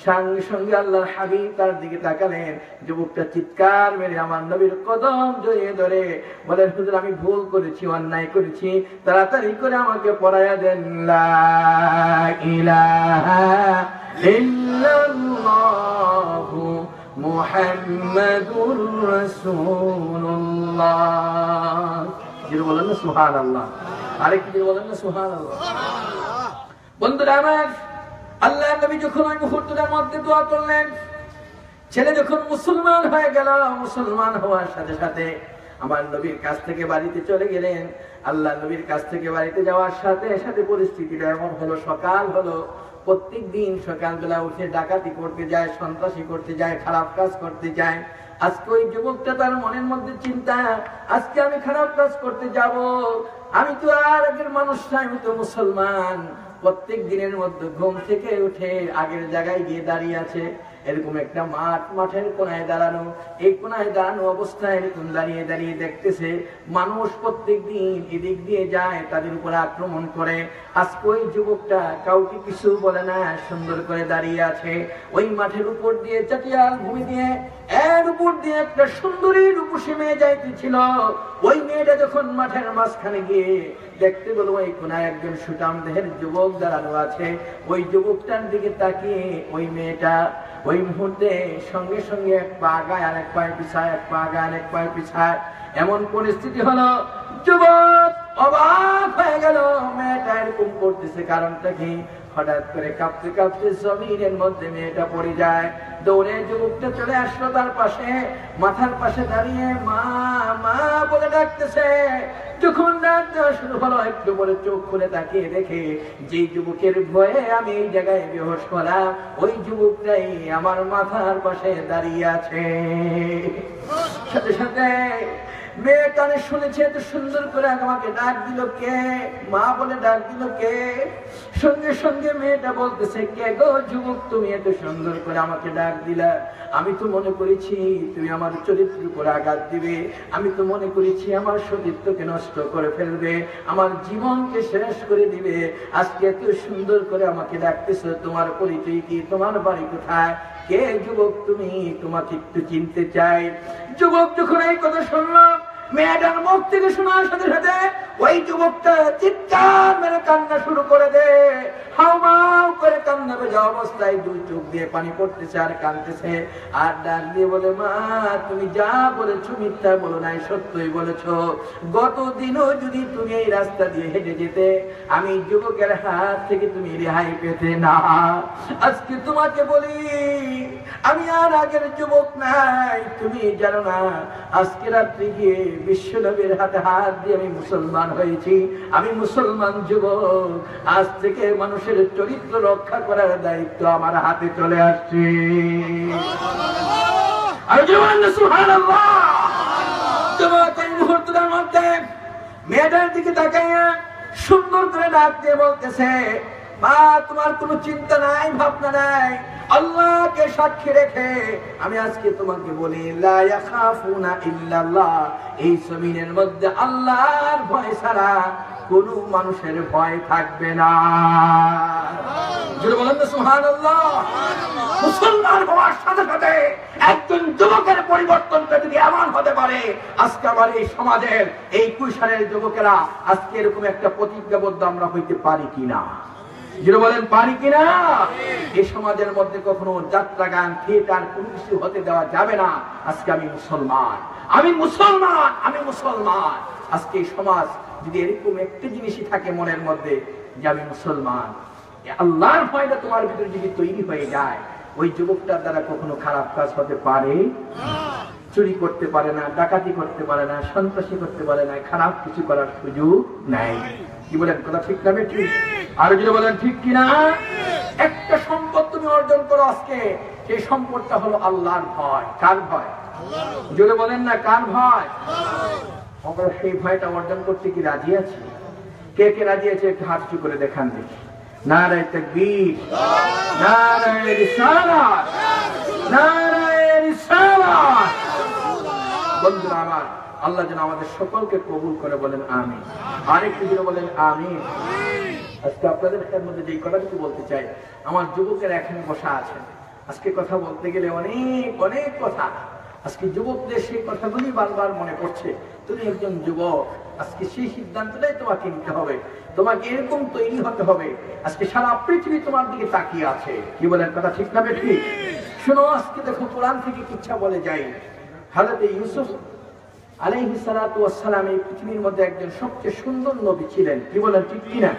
সঙ্গে সঙ্গে আল্লাহর হাবিব তার দিকে তাকালেন। যুবকটা চিৎকার মেরে আমার নবীর কদম জড়িয়ে ধরে বলেন, হুজুর আমি ভুল করেছি, অন্যায় করেছি, তাড়াতাড়ি করে আমাকে পড়ায়া দেন লা ইলাহা ইল্লাল্লাহু মুহাম্মাদুর রাসূলুল্লাহ। যিনি বলেন না সুবহানাল্লাহ, আরেকটু যিনি বলেন না সুবহানাল্লাহ। বন্ধুরা আমার, আল্লাহর নবী যখন ওই মুহূর্তটার মধ্যে দোয়া করলেন, ছেলে যখন মুসলমান হয়ে গেল, মুসলমান হওয়ার সাথে সাথে আমার নবীর কাছ থেকে বাড়িতে চলে গেলেন। আল্লাহ নবীর কাছ থেকে বাড়িতে যাওয়ার সাথে সাথে পরিস্থিতিটা এমন হলো, সকাল হলো, প্রত্যেক দিন সকালবেলা উঠে ডাকাতি করতে যায়, সন্ত্রাসী করতে যায়, খারাপ কাজ করতে যায়। আজকে ওই যুবকটা তার মনের মধ্যে চিন্তা, আজকে আমি খারাপ কাজ করতে যাব, আমি তো আর আগের মানুষ না, আমি তো মুসলমান। প্রত্যেক দিনের মধ্যে ঘুম থেকে উঠে আগের জায়গায় গিয়ে দাঁড়িয়ে আছে, এরকম একটা মাঠের কোনায় দাঁড়ানো। এই কোনায় দাঁড়ানো অবস্থায় এরকম দাঁড়িয়ে দাঁড়িয়ে দেখতেছে মানুষ প্রত্যেকদিন এদিক দিয়ে যায়, তাদের উপর আক্রমণ করে। আজকে ওই যুবকটা কাউকে কিছু বলে না, সুন্দর করে দাঁড়িয়ে আছে। ওই মাঠের উপর দিয়ে চাটিয়াল ভূমি দিয়ে এর উপর দিয়ে একটা সুন্দরী রূপসী মেয়ে যাইতেছিল। ওই মেয়েটা যখন মাঠের মাঝখানে গিয়ে দেখতে পেল ওই কোনায় একজন সুঠাম দেহের যুবক দাঁড়ানো আছে, ওই যুবকটার দিকে তাকিয়ে ওই মেয়েটা ওই মুহূর্তে সঙ্গে সঙ্গে এক পা আগায় আর এক পায়ে পিছায়, এক পা আগায় আর এক পায়ে পিছায়। এমন পরিস্থিতি হলো যুবক অবাক হয়ে গেল, মেয়েটা এরকম করতেছে কারণটা কি? হঠাৎ করে কাঁপতে কাঁপতে জমিনের মধ্যে মেয়েটা পড়ে যায়। দৌড়ে যুবকটা চলে আসলো তার পাশে, মাথার পাশে দাঁড়িয়ে মা মা বলে ডাকতেছে। যখন ডাক দেওয়া শুরু হলো, একটু বলে চোখ খুলে তাকিয়ে দেখে যে যুবকের ভয়ে আমি এই জায়গায় বেহোশ হলাম, ওই যুবকটাই আমার মাথার পাশে দাঁড়িয়ে আছে। সাথে সাথে মেয়ে কানে শুনেছে, এত সুন্দর করে আমাকে ডাক দিল কে? মা বলে ডাক দিল কে? সঙ্গে সঙ্গে মেয়েটা বলতেছে, কে গো যুবক, তুমি এত সুন্দর করে আমাকে ডাক দিলা? আমি তো মনে করেছি তুমি আমার চরিত্রের উপর আঘাত দিবে, আমি তো মনে করেছি আমার সতীত্বকে নষ্ট করে ফেলবে, আমার জীবনকে শেষ করে দিবে। আজকে এত সুন্দর করে আমাকে ডাকতেছো, তোমার পরিচয় কি? তোমার বাড়ি কোথায়? কে যুবক তুমি? তোমাকে একটু চিনতে চাই। যুবক যখন এই কথা শুনলো, মেয়েটার মুখ থেকে শোনার সাথে সাথে ওই যুবকটা চিৎকার মেরে কান্না শুরু করে দে। হাউমাউ করে কান্না ভেজা অবস্থায় দুই চোখ দিয়ে পানি পড়তেছে আর কাঁদতেছে। আর ডাক দিয়ে বলে, মা তুমি যা বলেছো মিথ্যা বলো নাই, সত্যই বলেছো। গত দিনও যদি তুমি এই রাস্তা দিয়ে হেঁটে যেতে, আমি যুবকের হাত থেকে তুমি রেহাই পেতে না। আজকে তোমাকে বলি আমি আর আগের যুবক নাই, তুমি জানো না আজকে রাত্রে গিয়ে বিশ্বনবীর হাতে হাত দিয়ে আমি মুসলমান হয়েছি। আমি মুসলমান যুবক, আজ থেকে মানুষের চরিত্র রক্ষা করার দায়িত্ব আমার হাতে চলে আসছে। মুহূর্তের মধ্যে মেয়েটার দিকে তাকাইয়া সুন্দর করে ডাক দিয়ে বলতেছে, মা তোমার কোনো চিন্তা নাই, ভাবনা নাই, আল্লাহকে সাক্ষী রেখে আমি আজকে তোমাকে বলি, লা ইয়াখাফুনা ইল্লাল্লাহ, এই জমিনের মধ্যে আল্লাহর ভয় ছাড়া কোন মানুষের ভয় থাকবে না। জোরে বলেন না সুবহানাল্লাহ। মুসলমান হওয়ার সাথে সাথে একজন যুবকের পরিবর্তনটা যদি এমন হতে পারে, আজকে আমার এই সমাজের এই কুশারের যুবকেরা আজকে এরকম একটা প্রতিজ্ঞাবদ্ধ আমরা হইতে পারি কিনা? যেটা বলেন পারি কিনা? এই সমাজের মধ্যে কখনো যাত্রা গান থিয়েটার কোন কিছু হতে দেওয়া যাবে না। আজকে আমি মুসলমান, আমি মুসলমান, আমি মুসলমান। আজকে এই সমাজ যদি এরকম একটা জিনিসই থাকে মনের মধ্যে যে আমি মুসলমান, আল্লাহর ভয়টা তোমার ভিতরে যদি তৈরি হয়ে যায়, ওই যুবকটার দ্বারা কখনো খারাপ কাজ হতে পারে না। চুরি করতে পারে না, ডাকাতি করতে পারে না, সন্ত্রাসী করতে পারে না, খারাপ কিছু করার সুযোগ নাই। কি বলেন কথা ঠিক না ঠিক? আর যদি বলেন ঠিক কিনা? একটা সম্পদ তুমি অর্জন করো আজকে, সেই সম্পদটা হলো আল্লাহর ভয়। কার ভয়? জোরে বলেন না, কার ভয়? আমরা সেই ভয়টা অর্জন করতে কি রাজি আছি? কে কে রাজি আছে একটু হাত উঁচু করে দেখান দেখি। নারায়ে তাকবীর, নারায়ে রিসালাত, নারায়ে রিসালাত। বন্ধুরা আমার, আল্লাহ যেন আমাদের সকলকে কবুল করে, বলেন আমিন। আরেকটু যেন বলেন আমিন। আজকে আপনাদের মধ্যে যে কথাটুকু বলতে চাই, আমার যুবকেরা এখানে বসা আছেন, আজকে কথা বলতে গেলে অনেক অনেক কথা। আজকে যুবকদের সেই কথাগুলি বারবার মনে পড়ছে। তুমি একজন যুবক, আজকে সেই সিদ্ধান্তটাই তোমাকে নিতে হবে, তোমাকে এরকম তৈরি হতে হবে। আজকে সারা পৃথিবী তোমার দিকে তাকিয়ে আছে। কি বলেন কথা ঠিক না ঠিক? শোনো, আজকে দেখো কোরআন থেকে কিচ্ছা বলে যাই, হযরত ইউসুফ আলাইহিস সালাতু ওয়াস সালাম এই পৃথিবীর মধ্যে একজন সবচেয়ে সুন্দর নবী ছিলেন। কি বলেন ঠিক কিনা?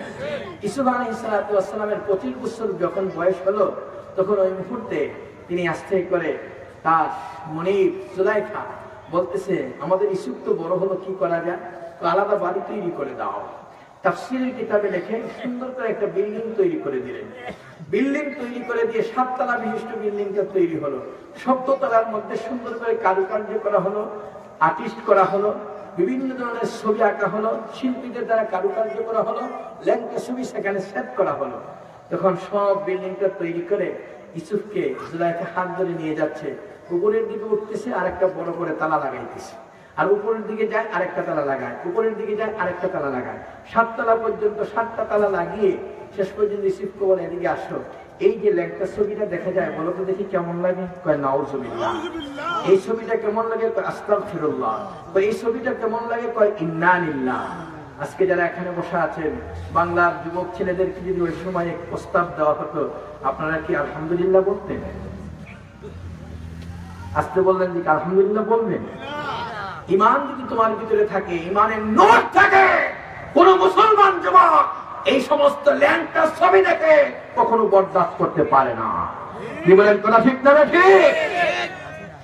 ইউসুফ আলাইহিস সালাতু ওয়াস সালামের 25 বছর যখন বয়স হলো, তখন ওই মুহূর্তে তিনি আস্তে করে তার মনিব জুলাইখা বলতেছে, আমাদের ইউসুফ তো বড় হলো, কি করা যায়? তো আলাদা বাড়ি তৈরি করে দাও। তাফসীরের কিতাবে লেখে সুন্দর করে একটা বিল্ডিং তৈরি করে দিলেন। বিল্ডিং তৈরি করে দিয়ে 7 তলা বিশিষ্ট বিল্ডিংটা তৈরি হলো। 17 তলার মধ্যে সুন্দর করে কারুকার্য করা হলো, আর্টিস্ট করা হলো, বিভিন্ন ধরনের ছবি আঁকা হলো, শিল্পীদের দ্বারা কারুকার্য করা হলো, ল্যাংটা ছবি সেখানে সেট করা হলো। তখন সব বিল্ডিংটা তৈরি করে ইউসুফকে জুলাইখা হাত ধরে নিয়ে যাচ্ছে, উপরের দিকে উঠতেছে, আরেকটা বড় করে তালা লাগাইতেছে, আর উপরের দিকে যায় আরেকটা তালা লাগায়, উপরের দিকে যায় আরেকটা তালা লাগায়, 7 তলা পর্যন্ত 7টা তালা লাগিয়ে শেষ পর্যন্ত ইউসুফকে বলে এদিকে আসো, এই যে লেখটা ছবিটা দেখা যায় বলো তো দেখি কেমন লাগে? কয় নাউজুবিল্লাহ। এই ছবিটা কেমন লাগে? কয় আস্তাগফিরুল্লাহ। কয় এই ছবিটা কেমন লাগে? কয় ইন্না লিল্লাহ। আজকে যারা এখানে বসে আছেন, বাংলার যুবক ছেলেদেরকে যদি ওই সময় প্রস্তাব দেওয়া হতো, আপনারা কি আলহামদুলিল্লাহ বলতেন? আজকে বললেন যে আলহামদুলিল্লাহ বলবেন? ঈমান যদি তোমার ভিতরে থাকে, ঈমানের নূর থাকে, কোন মুসলমান যুবক এই সমস্ত ল্যাংটা ছবি দেখে কখনো বরদাস্ত করতে পারে না। কি বলেন? কথা ঠিক না ঠিক?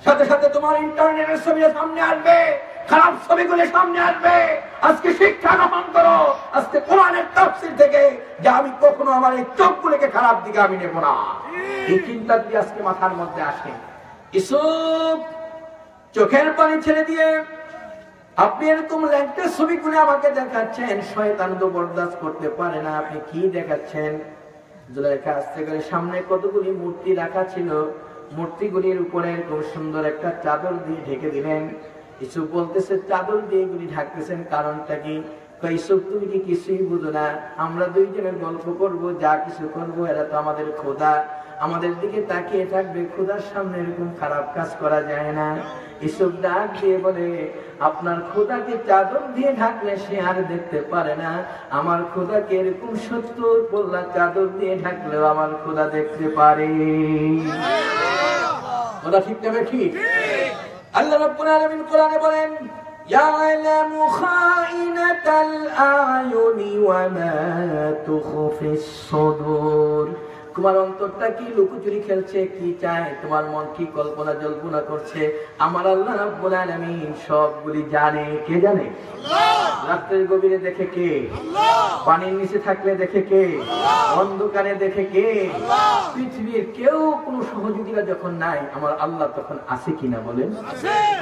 সাথে সাথে তোমার ইন্টারনেটের ছবি সামনে আসবে, খারাপ ছবিগুলো সামনে আসবে। আজকে শিক্ষা গ্রহণ করো, আজকে কোরআনের তাফসীর থেকে, যে আমি কখনো আমার এই চোখগুলোকে খারাপ দিকে আমি নেব না। এই চিন্তা যদি আজকে মাথার মধ্যে আসে, ইউসুফ চোখের পানি ছেড়ে দিয়ে আপনি এরকম ল্যাংটা ছবিগুলো আমাকে দেখাচ্ছেন, শয়তান তো বরদাস্ত করতে পারে না, আপনি কি দেখাচ্ছেন? জুলাইখা আস্তে করে সামনে কতগুলি মূর্তি রাখা ছিল, মূর্তিগুলির উপরে খুব সুন্দর একটা চাদর দিয়ে ঢেকে দিলেন। ইউসুফ বলতেছে চাদর দিয়ে এগুলি ঢাকতেছেন কারণটা কি? ইউসুফ তুমি কি কিছুই বুঝো না? আমরা দুইজনের গল্প করব, যা কিছু করবো, এরা তো আমাদের খোদা, আমাদের দিকে তাকিয়ে থাকবে, খোদার সামনে এরকম খারাপ কাজ করা যায় না। ইউসুফ ডাক দিয়ে বলে, আপনার খোদাকে চাদর দিয়ে ঢাকলে সে আর দেখতে পারে না, আমার খোদাকে এরকম 70 পল্লা চাদর দিয়ে ঢাকলেও আমার খোদা দেখতে পারে। কথা ঠিক না ঠিক? আল্লাহ রাব্বুল আলামিন কোরআনে বলেন, ইয়ালামু খাইনাতাল আয়ুনি ওয়া মা তুখফিস সুদূর। তোমার অন্তরটা কি লুকোচুরি খেলছে, কি চায়, তোমার মন কি কল্পনা জল্পনা করছে, আমার আল্লাহ রাব্বুল আলামিন সবগুলি জানে। কে জানে? রাতের গভীরে দেখে কে? পানির নিচে থাকলে দেখে কে? অন্ধকারে দেখে কে? পৃথিবীর কেউ কোনো সহযোগিতা যখন নাই, আমার আল্লাহ তখন আছে কিনা বলেন?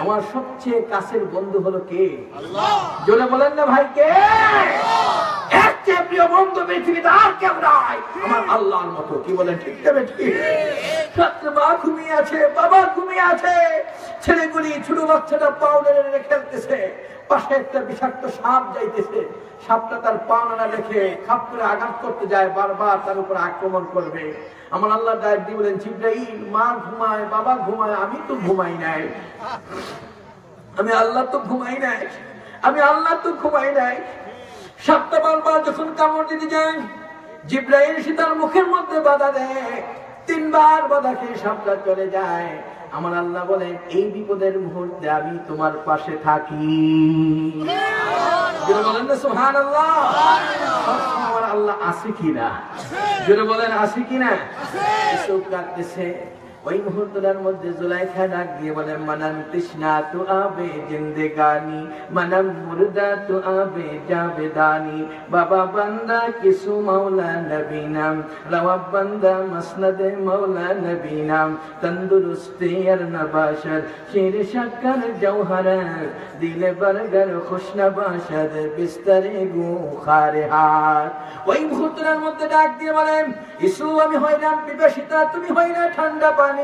আমার সবচেয়ে কাছের বন্ধু হলো কে? জোরে বলেন না ভাই, কে? এর চেয়ে প্রিয় বন্ধু পৃথিবীতে আর কেউ নাই আমার আল্লাহর মতো। কি বলেন? ঠিক না ঠিক? রাত্রে মা ঘুমিয়ে আছে, বাবা ঘুমিয়ে আছে, ছেলেগুলি ছোট বাচ্চাটা পাউডারে খেলতেছে, পাশে একটা বিষাক্ত সাপ যাইতেছে, সাপটা তার পা নাড়া রেখে খাপ করে আঘাত করতে যায়, বারবার তার উপর আক্রমণ করবে। আমার আল্লাহ ডাক দিয়ে বলেন, জিবরাইল, মা ঘুমায়, বাবা ঘুমায়, আমি তো ঘুমাই নাই, আমি আল্লাহ তো ঘুমাই নাই, আমি আল্লাহ তো ঘুমাই নাই। সাপটা বারবার যখন কামড় দিতে যায়, জিবরাইল এসে তার মুখের মধ্যে বাধা দেয়, 3 বার বাধা খেয়ে সাপটা চলে যায়। আমার আল্লাহ বলেন, এই বিপদের মুহূর্তে আমি তোমার পাশে থাকি। বলেন না সুবহানাল্লাহ। আমার আল্লাহ আছে কিনা? জোরে বলেন, আছে কিনা? ইউসুফ কাঁদতেছে। ওই মুহূর্তটার মধ্যে জুলাইখা ডাক দিয়ে বলে, মানাম তৃষ্ণা তু আবে জিন্দেগানি, মানাম মুর্দা তু আবে জাবেদানি, বাবা বান্দা কিসু মাওলা নবী নাম, রওয়াব বান্দা মসনদে মাওলা নবী নাম, তন্দুরুস্তি আর নবাশর, শের শক্কর জওহরাত, দিলে বরগর খুশনবাশদ, বিস্তরে গু খারে হাত। ওই মুহূর্তটার মধ্যে ডাক দিয়ে বলেন, ইসু আমি হইলাম পিপাসিতা, তুমি হইলে ঠান্ডা পানি।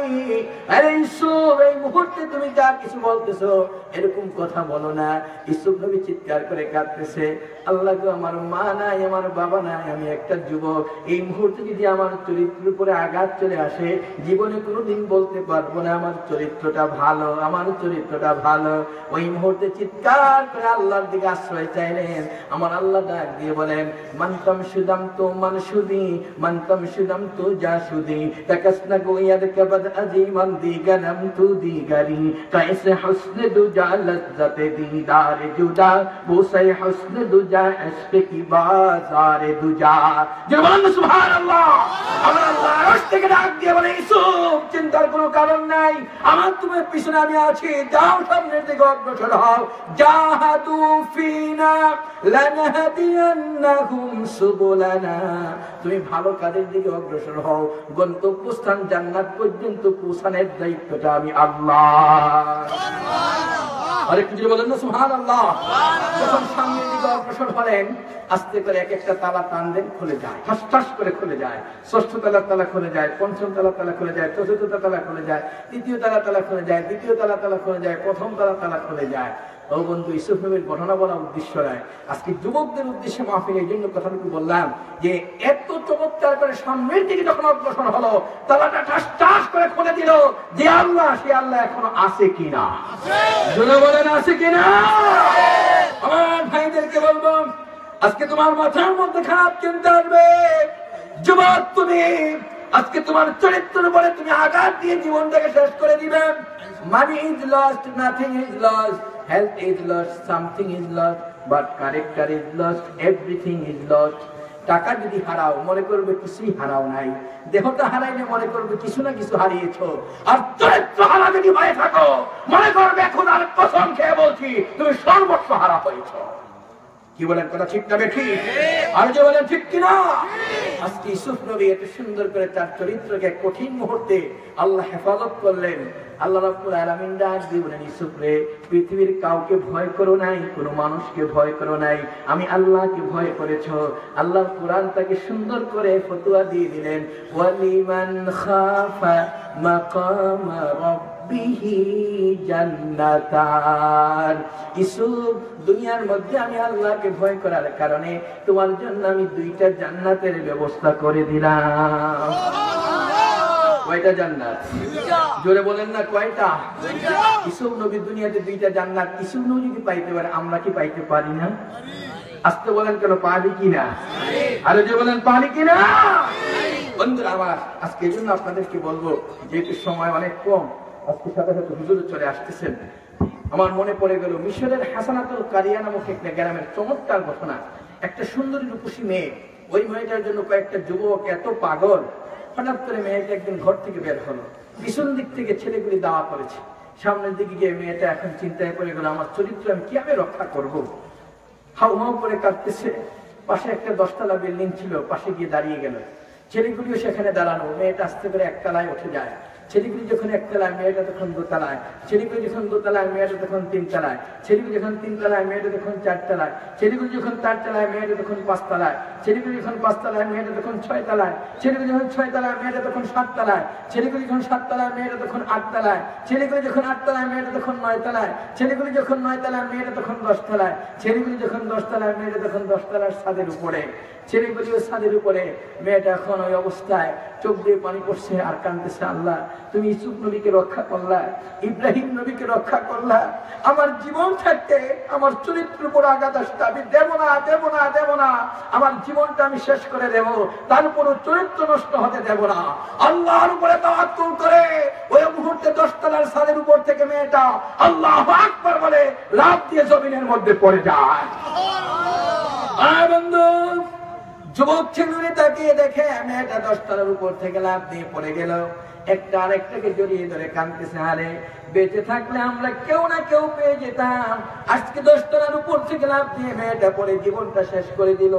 আরে ইউসুফ, এই মুহূর্তে তুমি যা কিছু বলতেছো এরকম কথা বলো না। ইউসুফ নবী চিৎকার করে কাঁদতেছে, আল্লাহ গো, আমার মা নাই, আমার বাবা নাই, আমি একটা যুবক, এই মুহূর্তে যদি আমার চরিত্রের উপরে আঘাত চলে আসে, জীবনে কোনোদিন বলতে পারবো না আমার চরিত্রটা ভালো, আমার চরিত্রটা ভালো। ওই মুহূর্তে চিৎকার করে আল্লাহর দিকে আশ্রয় চাইলেন। আমার আল্লাহ ডাক দিয়ে বলেন, মানতাম সুদাম তো মানসুদি, মানতাম সুদাম তো জাসুদি, তাকাসনা গোয়াদ কাবাদ আজিমান দিগানাম তু দিগারি, কাইসে হুসন দুজা লজ্জতে দীদার জুদা, বুসাই হুসন দুজা ইশক কি বাজার দুজা। যে বলেন সুবহানাল্লাহ। আমার আল্লাহ আরশ থেকে ডাক দিয়ে বলে, ইউসুফ, চিন্তার কোনো কারণ নাই, আমার তোমার পিছনে আমি আছি, যাও সামনের দিকে অগ্রসর হও। জাহাদু ফিনা লানহাদিয়ান্নাহুম সুবুলানা, তুমি ভালো কাজের দিকে অগ্রসর হও, গন্তব্যস্থান জান্নাত পর্যন্ত পৌঁছানোর দায়িত্বটা আমি আল্লাহ। আরেকটু জোরে বলেন না সুবহানাল্লাহ। যখন সামনের দিকে অগ্রসর হলেন, আস্তে করে এক একটা তালা টান দেন, খুলে যায়, ঠাস ঠাস করে খুলে যায়। ষষ্ঠ তলার তালা খুলে যায়, পঞ্চম তলার তালা খুলে যায়, চতুর্থ তালা খুলে যায়, তৃতীয় তালা খুলে যায়, দ্বিতীয় তালা খুলে যায়, প্রথম তালা খুলে যায়। ও বন্ধু, ইউসুফ নবীর ঘটনা বলা উদ্দেশ্য নয়, আজকে যুবকদের উদ্দেশ্যে মাহফিল। এই জন্য কথাটুকু বললাম যে এত চমৎকার করে সামনের দিকে যখন অগ্রসর হলো, তালাটা ঠাস ঠাস করে খুলে দিল। যে আল্লাহ, সে আল্লাহ এখনো আছে কিনা? জোরে বলেন আছে কিনা? আমার ভাইদেরকে বলবো, আজকে তোমার মাথার মধ্যে খারাপ চিন্তা আসবে। যুবক, তুমি আজকে তোমার চরিত্রের উপরে তুমি আঘাত দিয়ে জীবনটাকে শেষ করে দিবে। Money is lost, nothing is lost, health is lost, something is lost, but character is lost, everything is lost. টাকা যদি হারাও, মনে করবে কিছুই হারাও নাই। দেহটা হারাইলে মনে করবে কিছু না কিছু হারিয়েছো। আর চরিত্র হারা যদি হয়ে থাকো, মনে করবে এখন আর কসম খেয়ে বলছি, তুমি সর্বস্ব হারা হয়েছো। কি বলেন, কথা ঠিক না বেঠি? আর যে বলেন ঠিক কিনা? আজকে ইউসুফ নবী এত সুন্দর করে তার চরিত্রকে কঠিন মুহূর্তে আল্লাহ হেফাজত করলেন। আল্লাহ রাব্বুল আলামিন ডাক দিয়ে বলেন, ইউসুফ রে, পৃথিবীর কাউকে ভয় করো নাই, কোনো মানুষকে ভয় করো নাই, আমি আল্লাহকে ভয় করেছো। আল্লাহ কুরআন তাকে সুন্দর করে ফতোয়া দিয়ে দিলেন, ওয়ালিমান খাফা মাকামা রাব্বিহি জান্নাতান। ইউসুফ, দুনিয়ার মধ্যে আমি আল্লাহকে ভয় করার কারণে তোমার জন্য আমি দুইটা জান্নাতের ব্যবস্থা করে দিলাম। কয়টা জান্নাত? জোরে বলেন না, কয়টা? ইউসুফ নবী দুনিয়াতে দুইটা জান্নাত ইউসুফ নবী যদি পাইতে পারে, আমরা কি পাইতে পারি না? আস্তে বলেন কেন, পারি কিনা? আরে যে বলেন পারি কিনা? বন্ধুরা আমার, আজকে এই জন্য আপনাদেরকে বলবো, যেহেতু সময় অনেক কম, আজকে সাথে সাথে হুজুর চলে আসতেছেন, আমার মনে পড়ে গেল মিশরের হাসানাতুল কারিয়া নামক একটা গ্রামের চমৎকার ঘটনা। একটা সুন্দরী রূপসী মেয়ে, ওই মেয়েটার জন্য কয়েকটা যুবক এত পাগল। হঠাৎ করে মেয়েটা একদিন ঘর থেকে বের হলো, পিছন দিক থেকে ছেলেগুলি দাওয়া করেছে। সামনের দিকে গিয়ে মেয়েটা এখন চিন্তায় পড়ে গেল, আমার চরিত্র আমি কিভাবে রক্ষা করব। হাউ হাউ করে কাঁদতেছে। পাশে একটা 10 তলা বিল্ডিং ছিল, পাশে গিয়ে দাঁড়িয়ে গেল। ছেলেগুলিও সেখানে দাঁড়ানো। মেয়েটা আস্তে করে 1 তলায় উঠে যায়। ছেলেগুলি যখন 1 তলায়, মেয়েটা তখন 2 তলায়। ছেলেগুলি যখন 2 তলায়, মেয়েটা তখন 3 তলায়। ছেলেগুলি যখন 3 তলায়, মেয়েটা তখন 4 তলায়। ছেলেগুলি যখন 4 তলায়, মেয়েটা তখন 5 তলায়। ছেলেগুলি যখন 5 তলায়, মেয়েটা তখন 6 তলায়। ছেলেগুলি যখন 6 তলায়, মেয়েটা তখন 7 তলায়। ছেলেগুলি যখন 7 তলায়, মেয়েটা তখন 8 তলায়। ছেলেগুলি যখন 8 তলায়, মেয়েটা তখন 9 তলায়। ছেলেগুলি যখন 9 তলায়, মেয়েটা তখন 10 তলায়। ছেলেগুলি যখন 10 তলায়, মেয়েটা তখন 10 তলার ছাদের উপরে। ছেলেগুলিও ছাদের উপরে। মেয়েটা এখন ওই অবস্থায় চোখ দিয়ে পানি পড়ছে আর কাঁদতেছে, আল্লাহ তুমি ইউসুফ নবীকে রক্ষা করলা, ইব্রাহিম নবীকে রক্ষা করলা, আমার জীবন থাকতে আমার চরিত্রের উপর আঘাত আসতে আমি দেব না, দেব না, দেব না। আমার জীবনটা আমি শেষ করে দেব, তারপরও চরিত্র নষ্ট হতে দেব না। আল্লাহর উপরে তাওয়াক্কুল করে ওই মুহূর্তে 10 তলার ছাদের উপর থেকে মেয়েটা আল্লাহু আকবার বলে লাফ দিয়ে জমিনের মধ্যে পড়ে যায়। আর বন্ধু, যুবক ছেলে তাকিয়ে দেখে মেয়েটা 10 তলার উপর থেকে লাফ দিয়ে পড়ে গেল। একটা আরেকটাকে জড়িয়ে ধরে কাঁদতেছে, আরে বেঁচে থাকলে আমরা কেউ না কেউ পেয়ে যেতাম। আজকে 10 তলার উপর থেকে লাফ দিয়ে মেয়েটা পড়ে জীবনটা শেষ করে দিল।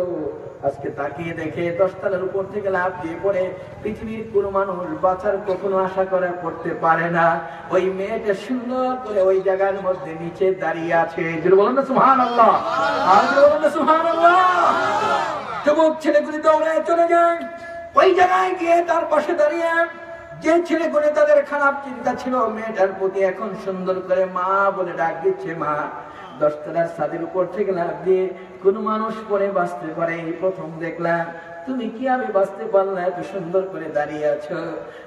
আজকে তাকিয়ে দেখে 10 তলার উপর থেকে লাফ দিয়ে পড়ে পৃথিবীর কোনো মানুষ বাঁচার কখনো আশা করা করতে পারে না। ওই মেয়েটা সুন্দর করে ওই জায়গার মধ্যে নিচে দাঁড়িয়ে আছে। বলেন না সুবহানাল্লাহ, আর বলেন না সুবহানাল্লাহ। যুবক ছেলেগুলি দৌড়ায় চলে যায়। ওই জায়গায় গিয়ে তার পাশে দাঁড়িয়ে যে ছেলেগুলি তাদের খারাপ চিন্তা ছিল মেয়েটার প্রতি এখন সুন্দর করে মা বলে ডাক দিচ্ছে। মা, 10 তলার ছাদের উপর থেকে লাফ দিয়ে কোন মানুষ পরে বাঁচতে পারে? এই প্রথম দেখলাম। তুমি কি আমি বাঁচতে পারলে? এত সুন্দর করে দাঁড়িয়ে আছো।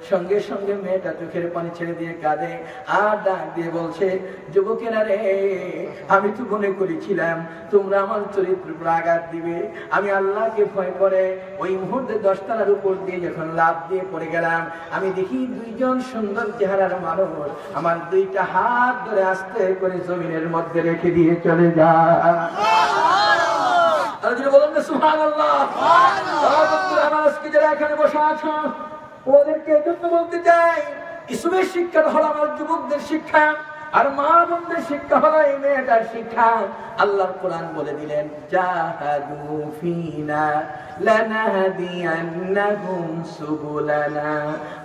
সঙ্গে সঙ্গে মেয়েটা চোখের পানি ছেড়ে দিয়ে কাঁদে আর ডাক দিয়ে বলছে, যুবকেরা রে, আমি তো মনে করেছিলাম তোমরা আমার চরিত্রের উপর আঘাত দিবে। আমি আল্লাহকে ভয় করে ওই মুহূর্তে 10 তলার উপর দিয়ে যখন লাফ দিয়ে পড়ে গেলাম, আমি দেখি 2 জন সুন্দর চেহারার মানুষ আমার 2টা হাত ধরে আস্তে করে জমিনের মধ্যে রেখে দিয়ে চলে যায়। বলেন না সুবহানাল্লাহ। যারা এখানে বসে আছো ওদেরকে বলতে চাই, ইসলামের শিক্ষা হলো আমার যুবকদের শিক্ষা। আর মা বোনদের শিক্ষা হলো এই মেয়েটার শিক্ষা। আল্লাহর কোরআন বলে দিলেন, জাহাদু ফিনা লানাহদিয়ান্নাহুম সুবুলানা।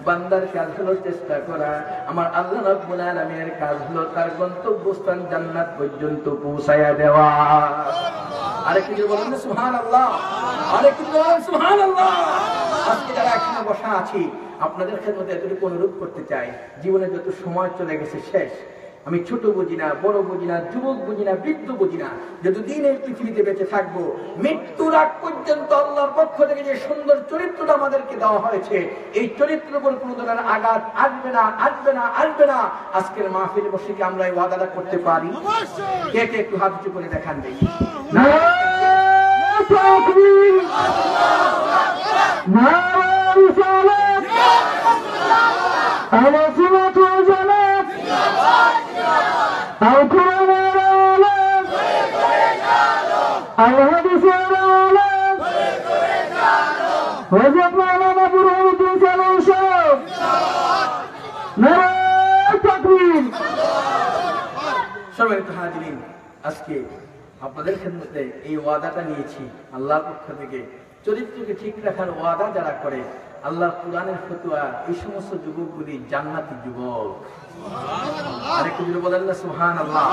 বান্দার কাজ হলো চেষ্টা করা, আমার আল্লাহ রাব্বুল আলামিনের কাজ হলো তার গন্তব্যস্থান জান্নাত পর্যন্ত পৌঁছায়া দেওয়া। আরেকটু যদি বলেন না সুবহানাল্লাহ, আরেকটু যদি বলেন সুবহানাল্লাহ। আজকে যারা এখানে বসা আছি, আপনাদের খেদমতে এতটুকু অনুরোধ করতে চাই, জীবনে যত সময় চলে গেছে শেষ। আমি ছোট বুঝি না, বড় বুঝি না, যুবক বুঝি না, বৃদ্ধ বুঝি না, যতদিন এই পৃথিবীতে বেঁচে থাকবো, মৃত্যুর আগ পর্যন্ত আল্লাহর পক্ষ থেকে যে সুন্দর চরিত্রটা আমাদেরকে দেওয়া হয়েছে, এই চরিত্রের উপর কোনো ধরনের আঘাত আসবে না, আসবে না, আসবে না। আজকের মাহফিলে বসে কি আমরা এই ওয়াদাটা করতে পারি? কে কে একটু হাত উঁচু করে দেখান দেখি। আজকে আপনাদের খেদমতে এই ওয়াদাটা নিয়েছি আল্লাহর পক্ষ থেকে। চরিত্রকে ঠিক রাখার ওয়াদা যারা করে, আল্লাহর কোরআনের ফতোয়া, এই সমস্ত যুবকগুলি জান্নাতি যুবক। আরেকটু যদি বলেন না সুবহানাল্লাহ,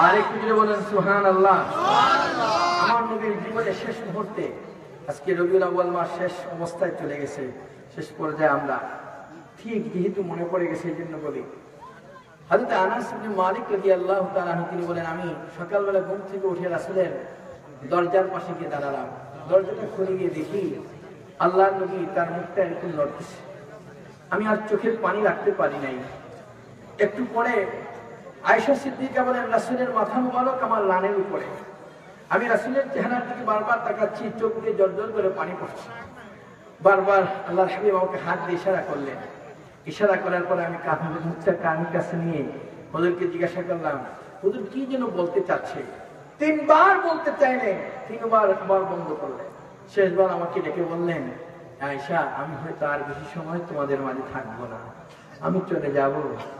আরেকটু যদি বলেন সুবহানাল্লাহ। আমার নবীর জীবনের শেষ মুহূর্তে, আজকে রবিউল আউয়াল মাস শেষ অবস্থায় চলে গেছে, শেষ পর্যায়ে আমরা ঠিক যেহেতু মনে পড়ে গেছে এই জন্য বলি। হযরত আনাস ইবনে মালিক রাদিয়াল্লাহু তাআলা আনহু তিনি বলেন, আমি সকালবেলা ঘুম থেকে উঠে রাসূলের দরজার পাশে গিয়ে দাঁড়ালাম। দরজাটা খুলে গিয়ে দেখি আল্লাহর নবী তার মুখটা একটু লড়তেছে। আমি আর চোখের পানি রাখতে পারি নাই। একটু পরে আয়েশা সিদ্দিকা বলেন, রাসূলের মাথা মুবারক আমার লানের উপরে। আমি রাসূলের চেহারার দিকে বারবার তাকাচ্ছি, চোখ দিয়ে জলজল করে পানি পড়ছে। বারবার আল্লাহর হাবিব আমাকে হাত দিয়ে ইশারা করলেন। ইশারা করার পরে আমি মুখটা কানের কাছে নিয়ে হুজুরকে জিজ্ঞাসা করলাম, হুজুর কি যেন বলতে চাচ্ছে। তিনবার বলতে চাইলেন, তিনবার আবার বন্ধ করলেন। শেষবার আমাকে ডেকে বললেন, আয়েশা, আমি হয়তো আর বেশি সময় তোমাদের মাঝে থাকবো না, আমি চলে যাব,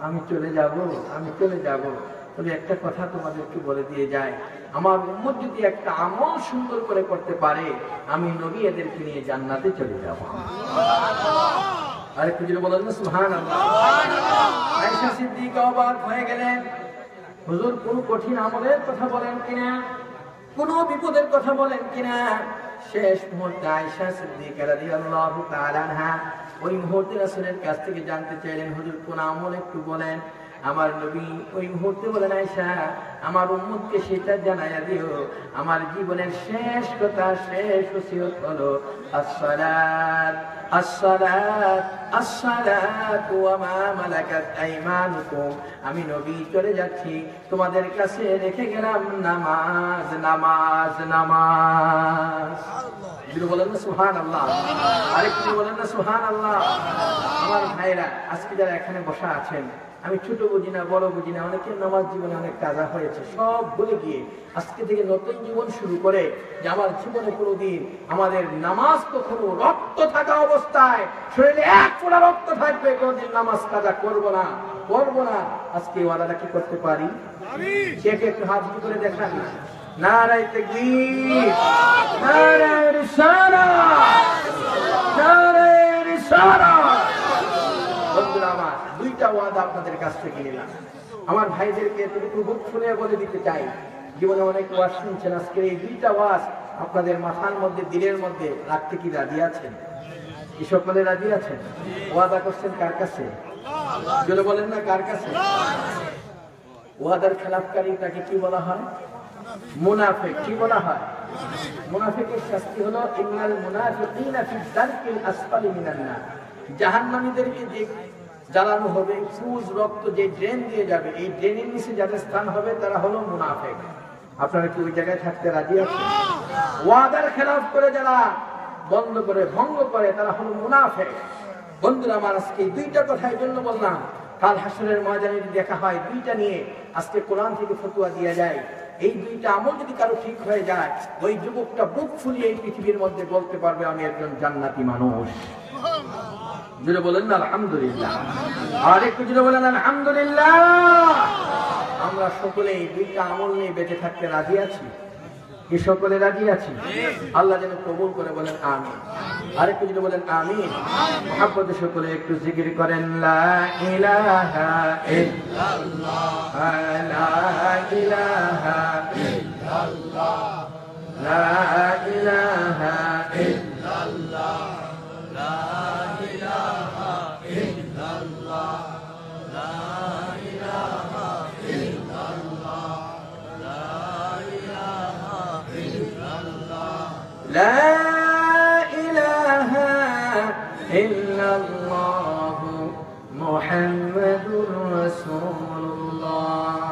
আমি চলে যাব, আমি চলে যাব। তবে একটা কথা তোমাদেরকে বলে দিয়ে যায়, আমার উম্মত যদি একটা আমল সুন্দর করে করতে পারে, আমি নবী এদেরকে নিয়ে জান্নাতে চলে যাব। আরেকটু যদি বলেন না সুবহানাল্লাহ। আয়েশা সিদ্দিকা অবাক হয়ে গেলেন, হুজুর কোন কঠিন আমলের কথা বলেন কিনা, কোন বিপদের কথা বলেন কিনা। শেষ মুহূর্তে আয়েশা সিদ্দিকা রাদিয়াল্লাহু তাআলা আনহা ওই মুহূর্তে রাসূলের কাছ থেকে জানতে চাইলেন, হুজুর কোন আমল একটু বলেন। আমার নবী ওই মুহূর্তে বলেন, আয়েশা, আমার উম্মতকে সেটা জানাইয়া দিও, আমার জীবনের শেষ কথা, শেষ ওসিয়ত হলো আসসালাত, আসসালাত, আসসালাতু ওয়া মা মালাকাত আইমানুকুম। আমি নবী চলে যাচ্ছি, তোমাদের কাছে রেখে গেলাম নামাজ, নামাজ, নামাজ। বলেন না সুবহানাল্লাহ, আরেকটু বলেন না সুবহানাল্লাহ। আমার ভাইরা, আজকে যারা এখানে বসা আছেন, আমি ছোট বুঝি না, বড় বুঝি না, অনেকের নামাজ জীবনে অনেক কাজা হয়েছে, সব ভুলে গিয়ে আজকে থেকে নতুন জীবন শুরু করে, যে আমার জীবনে কোনোদিন আমাদের নামাজ কখনো রক্ত থাকা অবস্থায়, শরীরে এক ফোঁটা রক্ত থাকবে, কোনোদিন নামাজ কাজা করবো না, করবো না। আজকে ওয়াদাটা কি করতে পারি? কে কে একটু হাত করে দেখান। নারায়ে তাকবীর, নারায়ে রিসালাত, নারায়ে রিসালাত। বন্ধুরা আমার, দুইটা ওয়াদা আপনাদের কাছ থেকে নিলাম। আমার ভাইদেরকে এতটুকু বুক ফুলিয়ে বলে দিতে চাই, জীবনে অনেক ওয়াজ শুনছেন, আজকে এই দুইটা ওয়াজ আপনাদের মাথার মধ্যে, দিলের মধ্যে রাখতে কি রাজি আছেন? কি সকলে রাজি আছেন? ওয়াদা করছেন কার কাছে? যদি বলেন না কার কাছে? ওয়াদার খেলাফকারী তাকে কি বলা হয়? মুনাফিক। কি বলা হয়? মুনাফিকের শাস্তি হলো ইন্নাল মুনাফিকিনা ফি দারকিল আসফালি মিনান নার। জাহান্নামীদেরকে যে জ্বালানো হবে, পুজ রক্ত যে ড্রেন দিয়ে যাবে, এই ড্রেনের নিচে যাদের স্থান হবে তারা হলো মুনাফিক। আপনারা কি ওই জায়গায় থাকতে রাজি আছেন? ওয়াদার খেলাফ করে যারা বন্ধ করে, ভঙ্গ করে, তারা হলো মুনাফিক। বন্ধুরা আমার, আজকে দুইটা কথা এই জন্য বললাম, কাল হাসরের ময়দানে দেখা হয় দুইটা নিয়ে, আজকে কোরআন থেকে ফতোয়া দিয়ে যায়। এই দুইটা আমল যদি কারো ঠিক হয়ে যায়, ওই যুবকটা বুক ফুলিয়ে এই পৃথিবীর মধ্যে বলতে পারবে, আমি একজন জান্নাতি মানুষ। জুড়ে বলেন না আলহামদুলিল্লাহ। আর একটু জুড়ে বলেন আলহামদুলিল্লাহ। আমরা সকলেই দুইটা আমল নিয়ে বেঁচে থাকতে রাজি আছি, কি সকলে রাজি আছি? আল্লাহ যেন কবুল করে, বলেন আমিন। আর একটু জুড়ে বলেন আমিন। মহব্বতে সকলে একটু জিকির করেন লা ইলাহা ইল্লাল্লাহ, লা ইলাহা ইল্লাল্লাহ, লা ইলাহা ইল্লাল্লাহ, লা ইলাহা ইল্লাল্লাহ, লা ইলাহা ইল্লাল্লাহ, লা ইলাহা ইল্লাল্লাহ, লা ইলাহা ইল্লাল্লাহ মুহাম্মাদুর রাসূলুল্লাহ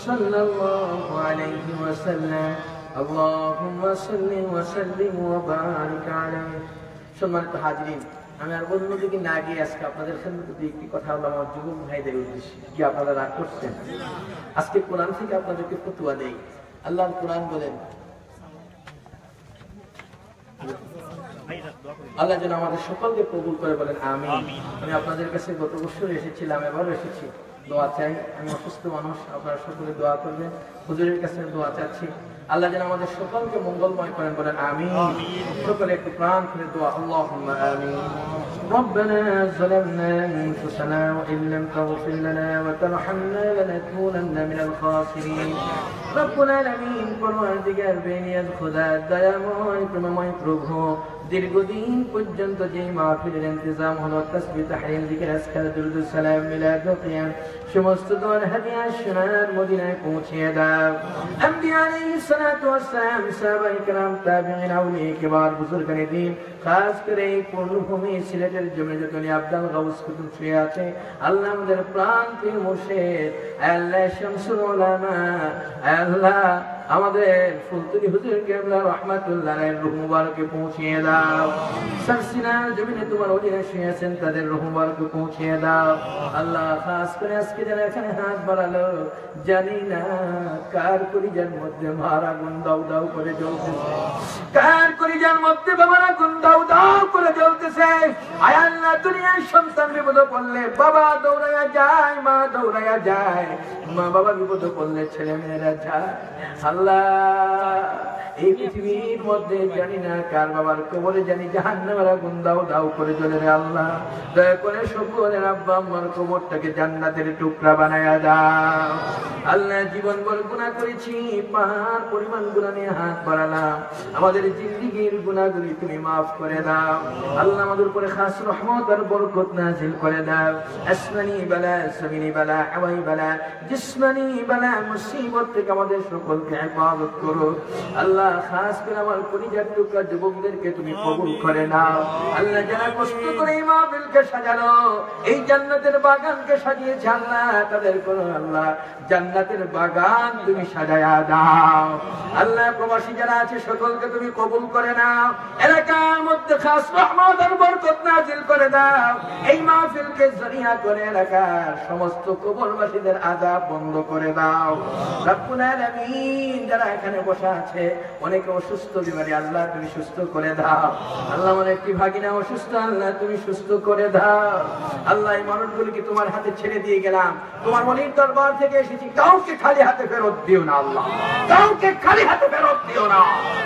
সাল্লাল্লাহু আলাইহি ওয়াসাল্লাম। আল্লাহুম্মা সাল্লি ওয়া সাল্লিম ওয়া বারিক আলাইহি। সম্মানিত হাজিরিন, আমি আর অন্যদিকে না গিয়ে আজকে আপনাদের সামনে একটি কথা হলো আমার যুবক ভাইদের উদ্দেশ্যে। কি আপনারা রাগ করছেন? আজকে কোরআন থেকে আপনাদেরকে ফতোয়া দেই। আল্লাহর কোরআন বলেন, আল্লাহ যেন আমাদের সকলকে কবুল করে, বলেন আমিন। আমি আপনাদের কাছে গত বছর এসেছিলাম, এবারও এসেছি, দোয়া চাই। আমি অসুস্থ মানুষ, আপনারা সকলে দোয়া করবেন। হুজুরের কাছে দোয়া চাচ্ছি, আল্লাহ যেন আমাদের সকলকে মঙ্গলময় করেন, বলেন আমিন। সকলে একটু প্রাণ করে দোয়া, আল্লাহুম্মা আমিন। ربنا ظلمنا أنفسنا وإن لم تغفر لنا وترحمنا لنكونن من الخاسرين رب العالمين পরওয়ারদিগার বেনিয়াত খোদা দয়াময় প্রেমময় প্রভু, দীর্ঘদিন পর্যন্ত যে মাহফিলের ইন্তজাম হলো, তাসবিহ তাহলিল জিকির আজকার দুরুদ সালাম মিলাদ ও কিয়াম, সমস্ত দোয়ার হাদিয়া সোনার মদিনায় পৌঁছিয়ে দাও। আম্বিয়া আলাইহিস সালাতু ওয়াস সালাম, সাহাবায়ে কেরাম, তাবিঈন, আউলিয়া কিবার, বুজুর্গানে দ্বীন, খাস করে এই পূর্ণভূমি সিলেটের জমিনে যত আব্দাল গাউস কুতুব শুয়ে আছে, আল্লাহ আমাদের প্রাণ প্রিয় মুর্শিদ আল্লাহ শামসুল উলামা, আল্লাহ আমাদের ফুলতুলি হুজুর কেবলা রাহমাতুল্লাহ আলাইহির রূহ মুবারকে পৌঁছিয়ে দাও। সারসিনার জমিনে তোমার ওলিরা শুয়ে আছেন, তাদের রূহ মুবারকে পৌঁছিয়ে দাও। আল্লাহ খাস করে আজকে যারা এখানে হাত বাড়ালো, জানি না কার কলিজার মধ্যে মারা আগুন দাউ দাউ করে জ্বলতেছে, কার কলিজার মধ্যে বাবার আগুন দাউ দাউ করে জ্বলতেছে। আয় আল্লাহ, দুনিয়ার সন্তান বিপদে পড়লে বাবা দৌড়াইয়া যায়, মা দৌড়াইয়া যায়, মা বাবা বিপদে পড়লে ছেলে মেয়েরা যায়। আল্লাহ, এই পৃথিবীর মধ্যে জানি না কার বাবার কবরে জানি জাহান্নামের আগুন দাউ দাউ করে জ্বলে রে আল্লাহ, দয়া করে সকলের আব্বা আম্মার কবরটাকে জান্নাতের টুকরা বানায়া দাও। আল্লাহ, জীবন ভর গুনাহ করেছি, পাহাড় পরিমাণ গুনাহ নিয়ে হাত বাড়ালাম, আমাদের জিন্দেগীর গুনাহগুলি তুমি মাফ করে দাও। আল্লাহ, আমাদের উপরে খাস রহমত আর বরকত নাযিল করে দাও। আসমানি বালা, জমিনি বালা, হাওয়াই বালা, জিসমানি বালা, মুসিবত থেকে আমাদের সকলকে হেফাজত করো। আল্লাহ, খাস করে আমার কলিজার টুকরা যুবকদেরকে তুমি কবুল করে নাও। আল্লাহ, যারা কষ্ট করে এই মাহফিলকে সাজালো, এই জান্নাতের বাগানকে সাজিয়েছে, আল্লাহ তাদের কোনো আল্লাহ জান্নাতের বাগান তুমি সাজায়া দাও। আল্লাহ, প্রবাসী যারা আছে সকলকে তুমি কবুল করে নাও। এলাকার মধ্যে খাস রহমত আর বরকত নাযিল করে দাও। এই মাহফিলকে জরিয়া করে এলাকার সমস্ত কবরবাসীদের আযাব বন্ধ করে দাও। রব্বুল আলামিন, যারা এখানে বসে আছে অনেকে অসুস্থ বিমারী, আল্লাহ তুমি সুস্থ করে দাও। আল্লাহ, আমার একটি ভাগিনা অসুস্থ, আল্লাহ তুমি সুস্থ করে দাও। আল্লাহ, এই মানুষগুলিকে তোমার হাতে ছেড়ে দিয়ে গেলাম, তোমার মনির দরবার থেকে এসেছি, কাউকে খালি হাতে ফেরত দিও না আল্লাহ, কাউকে খালি হাতে ফেরত দিও না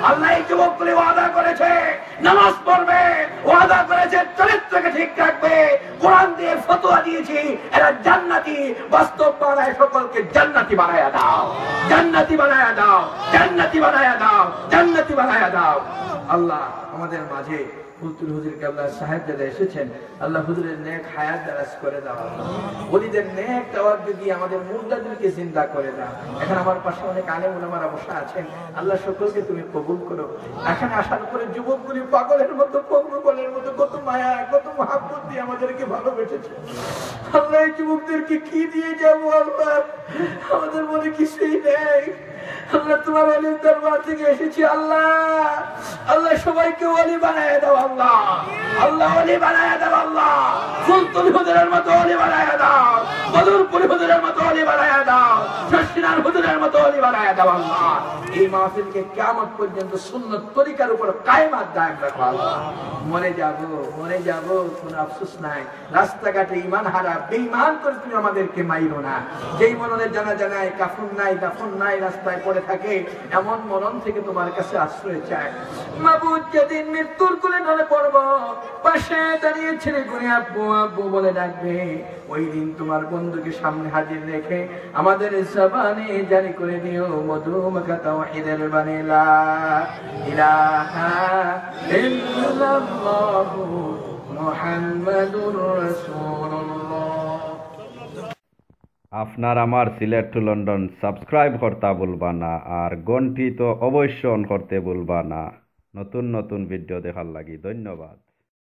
আল্লাহ। এই যুবকগুলি ওয়াদা করেছে নামাজ পড়বে, ওয়াদা করেছে চরিত্রকে ঠিক রাখবে, কোরআন দিয়ে ফতোয়া দিয়েছি এরা জান্নাতি, বাস্তব বানায় সকলকে জান্নাতি বানায়া দাও, জান্নাতি বানায়া দাও, জান্নাতি বানায়া দাও, জান্নাতি বানায়া দাও। আল্লাহ, আমাদের মাঝে ফুলতুল হুজুর কেবলা সাহেব যারা এসেছেন, আল্লাহ হুজুরের নেক হায়াত দারাজ করে দাও, ওলিদের নেক তাওয়াজ্জুহ দিয়ে আমাদের মুর্দাদেরকে জিন্দা করে দাও। এখন আমার পাশে অনেক আলেম ওলামারা বসে আছেন, আল্লাহ সকলকে তুমি কবুল করো। এখানে আসার পরে যুবকগুলি পাগলের মতো, পঙ্গলের মতো কত মায়া, কত মহাব্বত দিয়ে আমাদেরকে ভালোবেসেছে। আল্লাহ, এই যুবকদেরকে কি দিয়ে যাবো আল্লাহ, আমাদের মনে কিছুই নেই। আল্লাহ তোমার ওলির দরবার থেকে এসেছি আল্লাহ, আল্লাহ সবাইকে ওলি বানায় দাও আল্লাহ, আল্লাহ ওলি বানায় দাও আল্লাহ, ফুলতুল হুজুরের মতো ওলি বানায় দাও, বদরপুর হুজুরের মতো ওলি বানায় দাও, শশিনার হুজুরের মতো ওলি বানায় দাও আল্লাহ। এই মাহফিলকে কিয়ামত পর্যন্ত সুন্নত তরিকার উপর কায়েমাত দায়েম রাখো আল্লাহ। মরে যাব কোনো আফসোস নাই। রাস্তাঘাটে ঈমান হারা বেঈমান করে তুমি আমাদেরকে মাইরো না। যেই মরণের জানাজা নাই, কাফন নাই, দাফন নাই, রাস্তায় পড়ে থাকে, এমন মরণ থেকে তোমার কাছে আশ্রয় চাই মাবুদ। যেদিন মৃত্যুর কোলে ঢলে পড়ব, পাশে দাঁড়িয়ে ছেলে গুনে আব্বু আব্বু বলে ডাকবে, ওই দিন তোমার বন্ধুকে সামনে হাজির রেখে আমাদের জবানে জারি করে দিও মধুমাখা তাওহীদের বাণী লা ইলাহা ইল্লাল্লাহু মুহাম্মাদুর রাসূলুল্লাহ। আপনার আমার সিলেট টু লন্ডন সাবস্ক্রাইব করতে ভুলবা না, আর ঘন্টি তো অবশ্যই অন করতে ভুলবা না। নতুন নতুন ভিডিও দেখার লাগি ধন্যবাদ।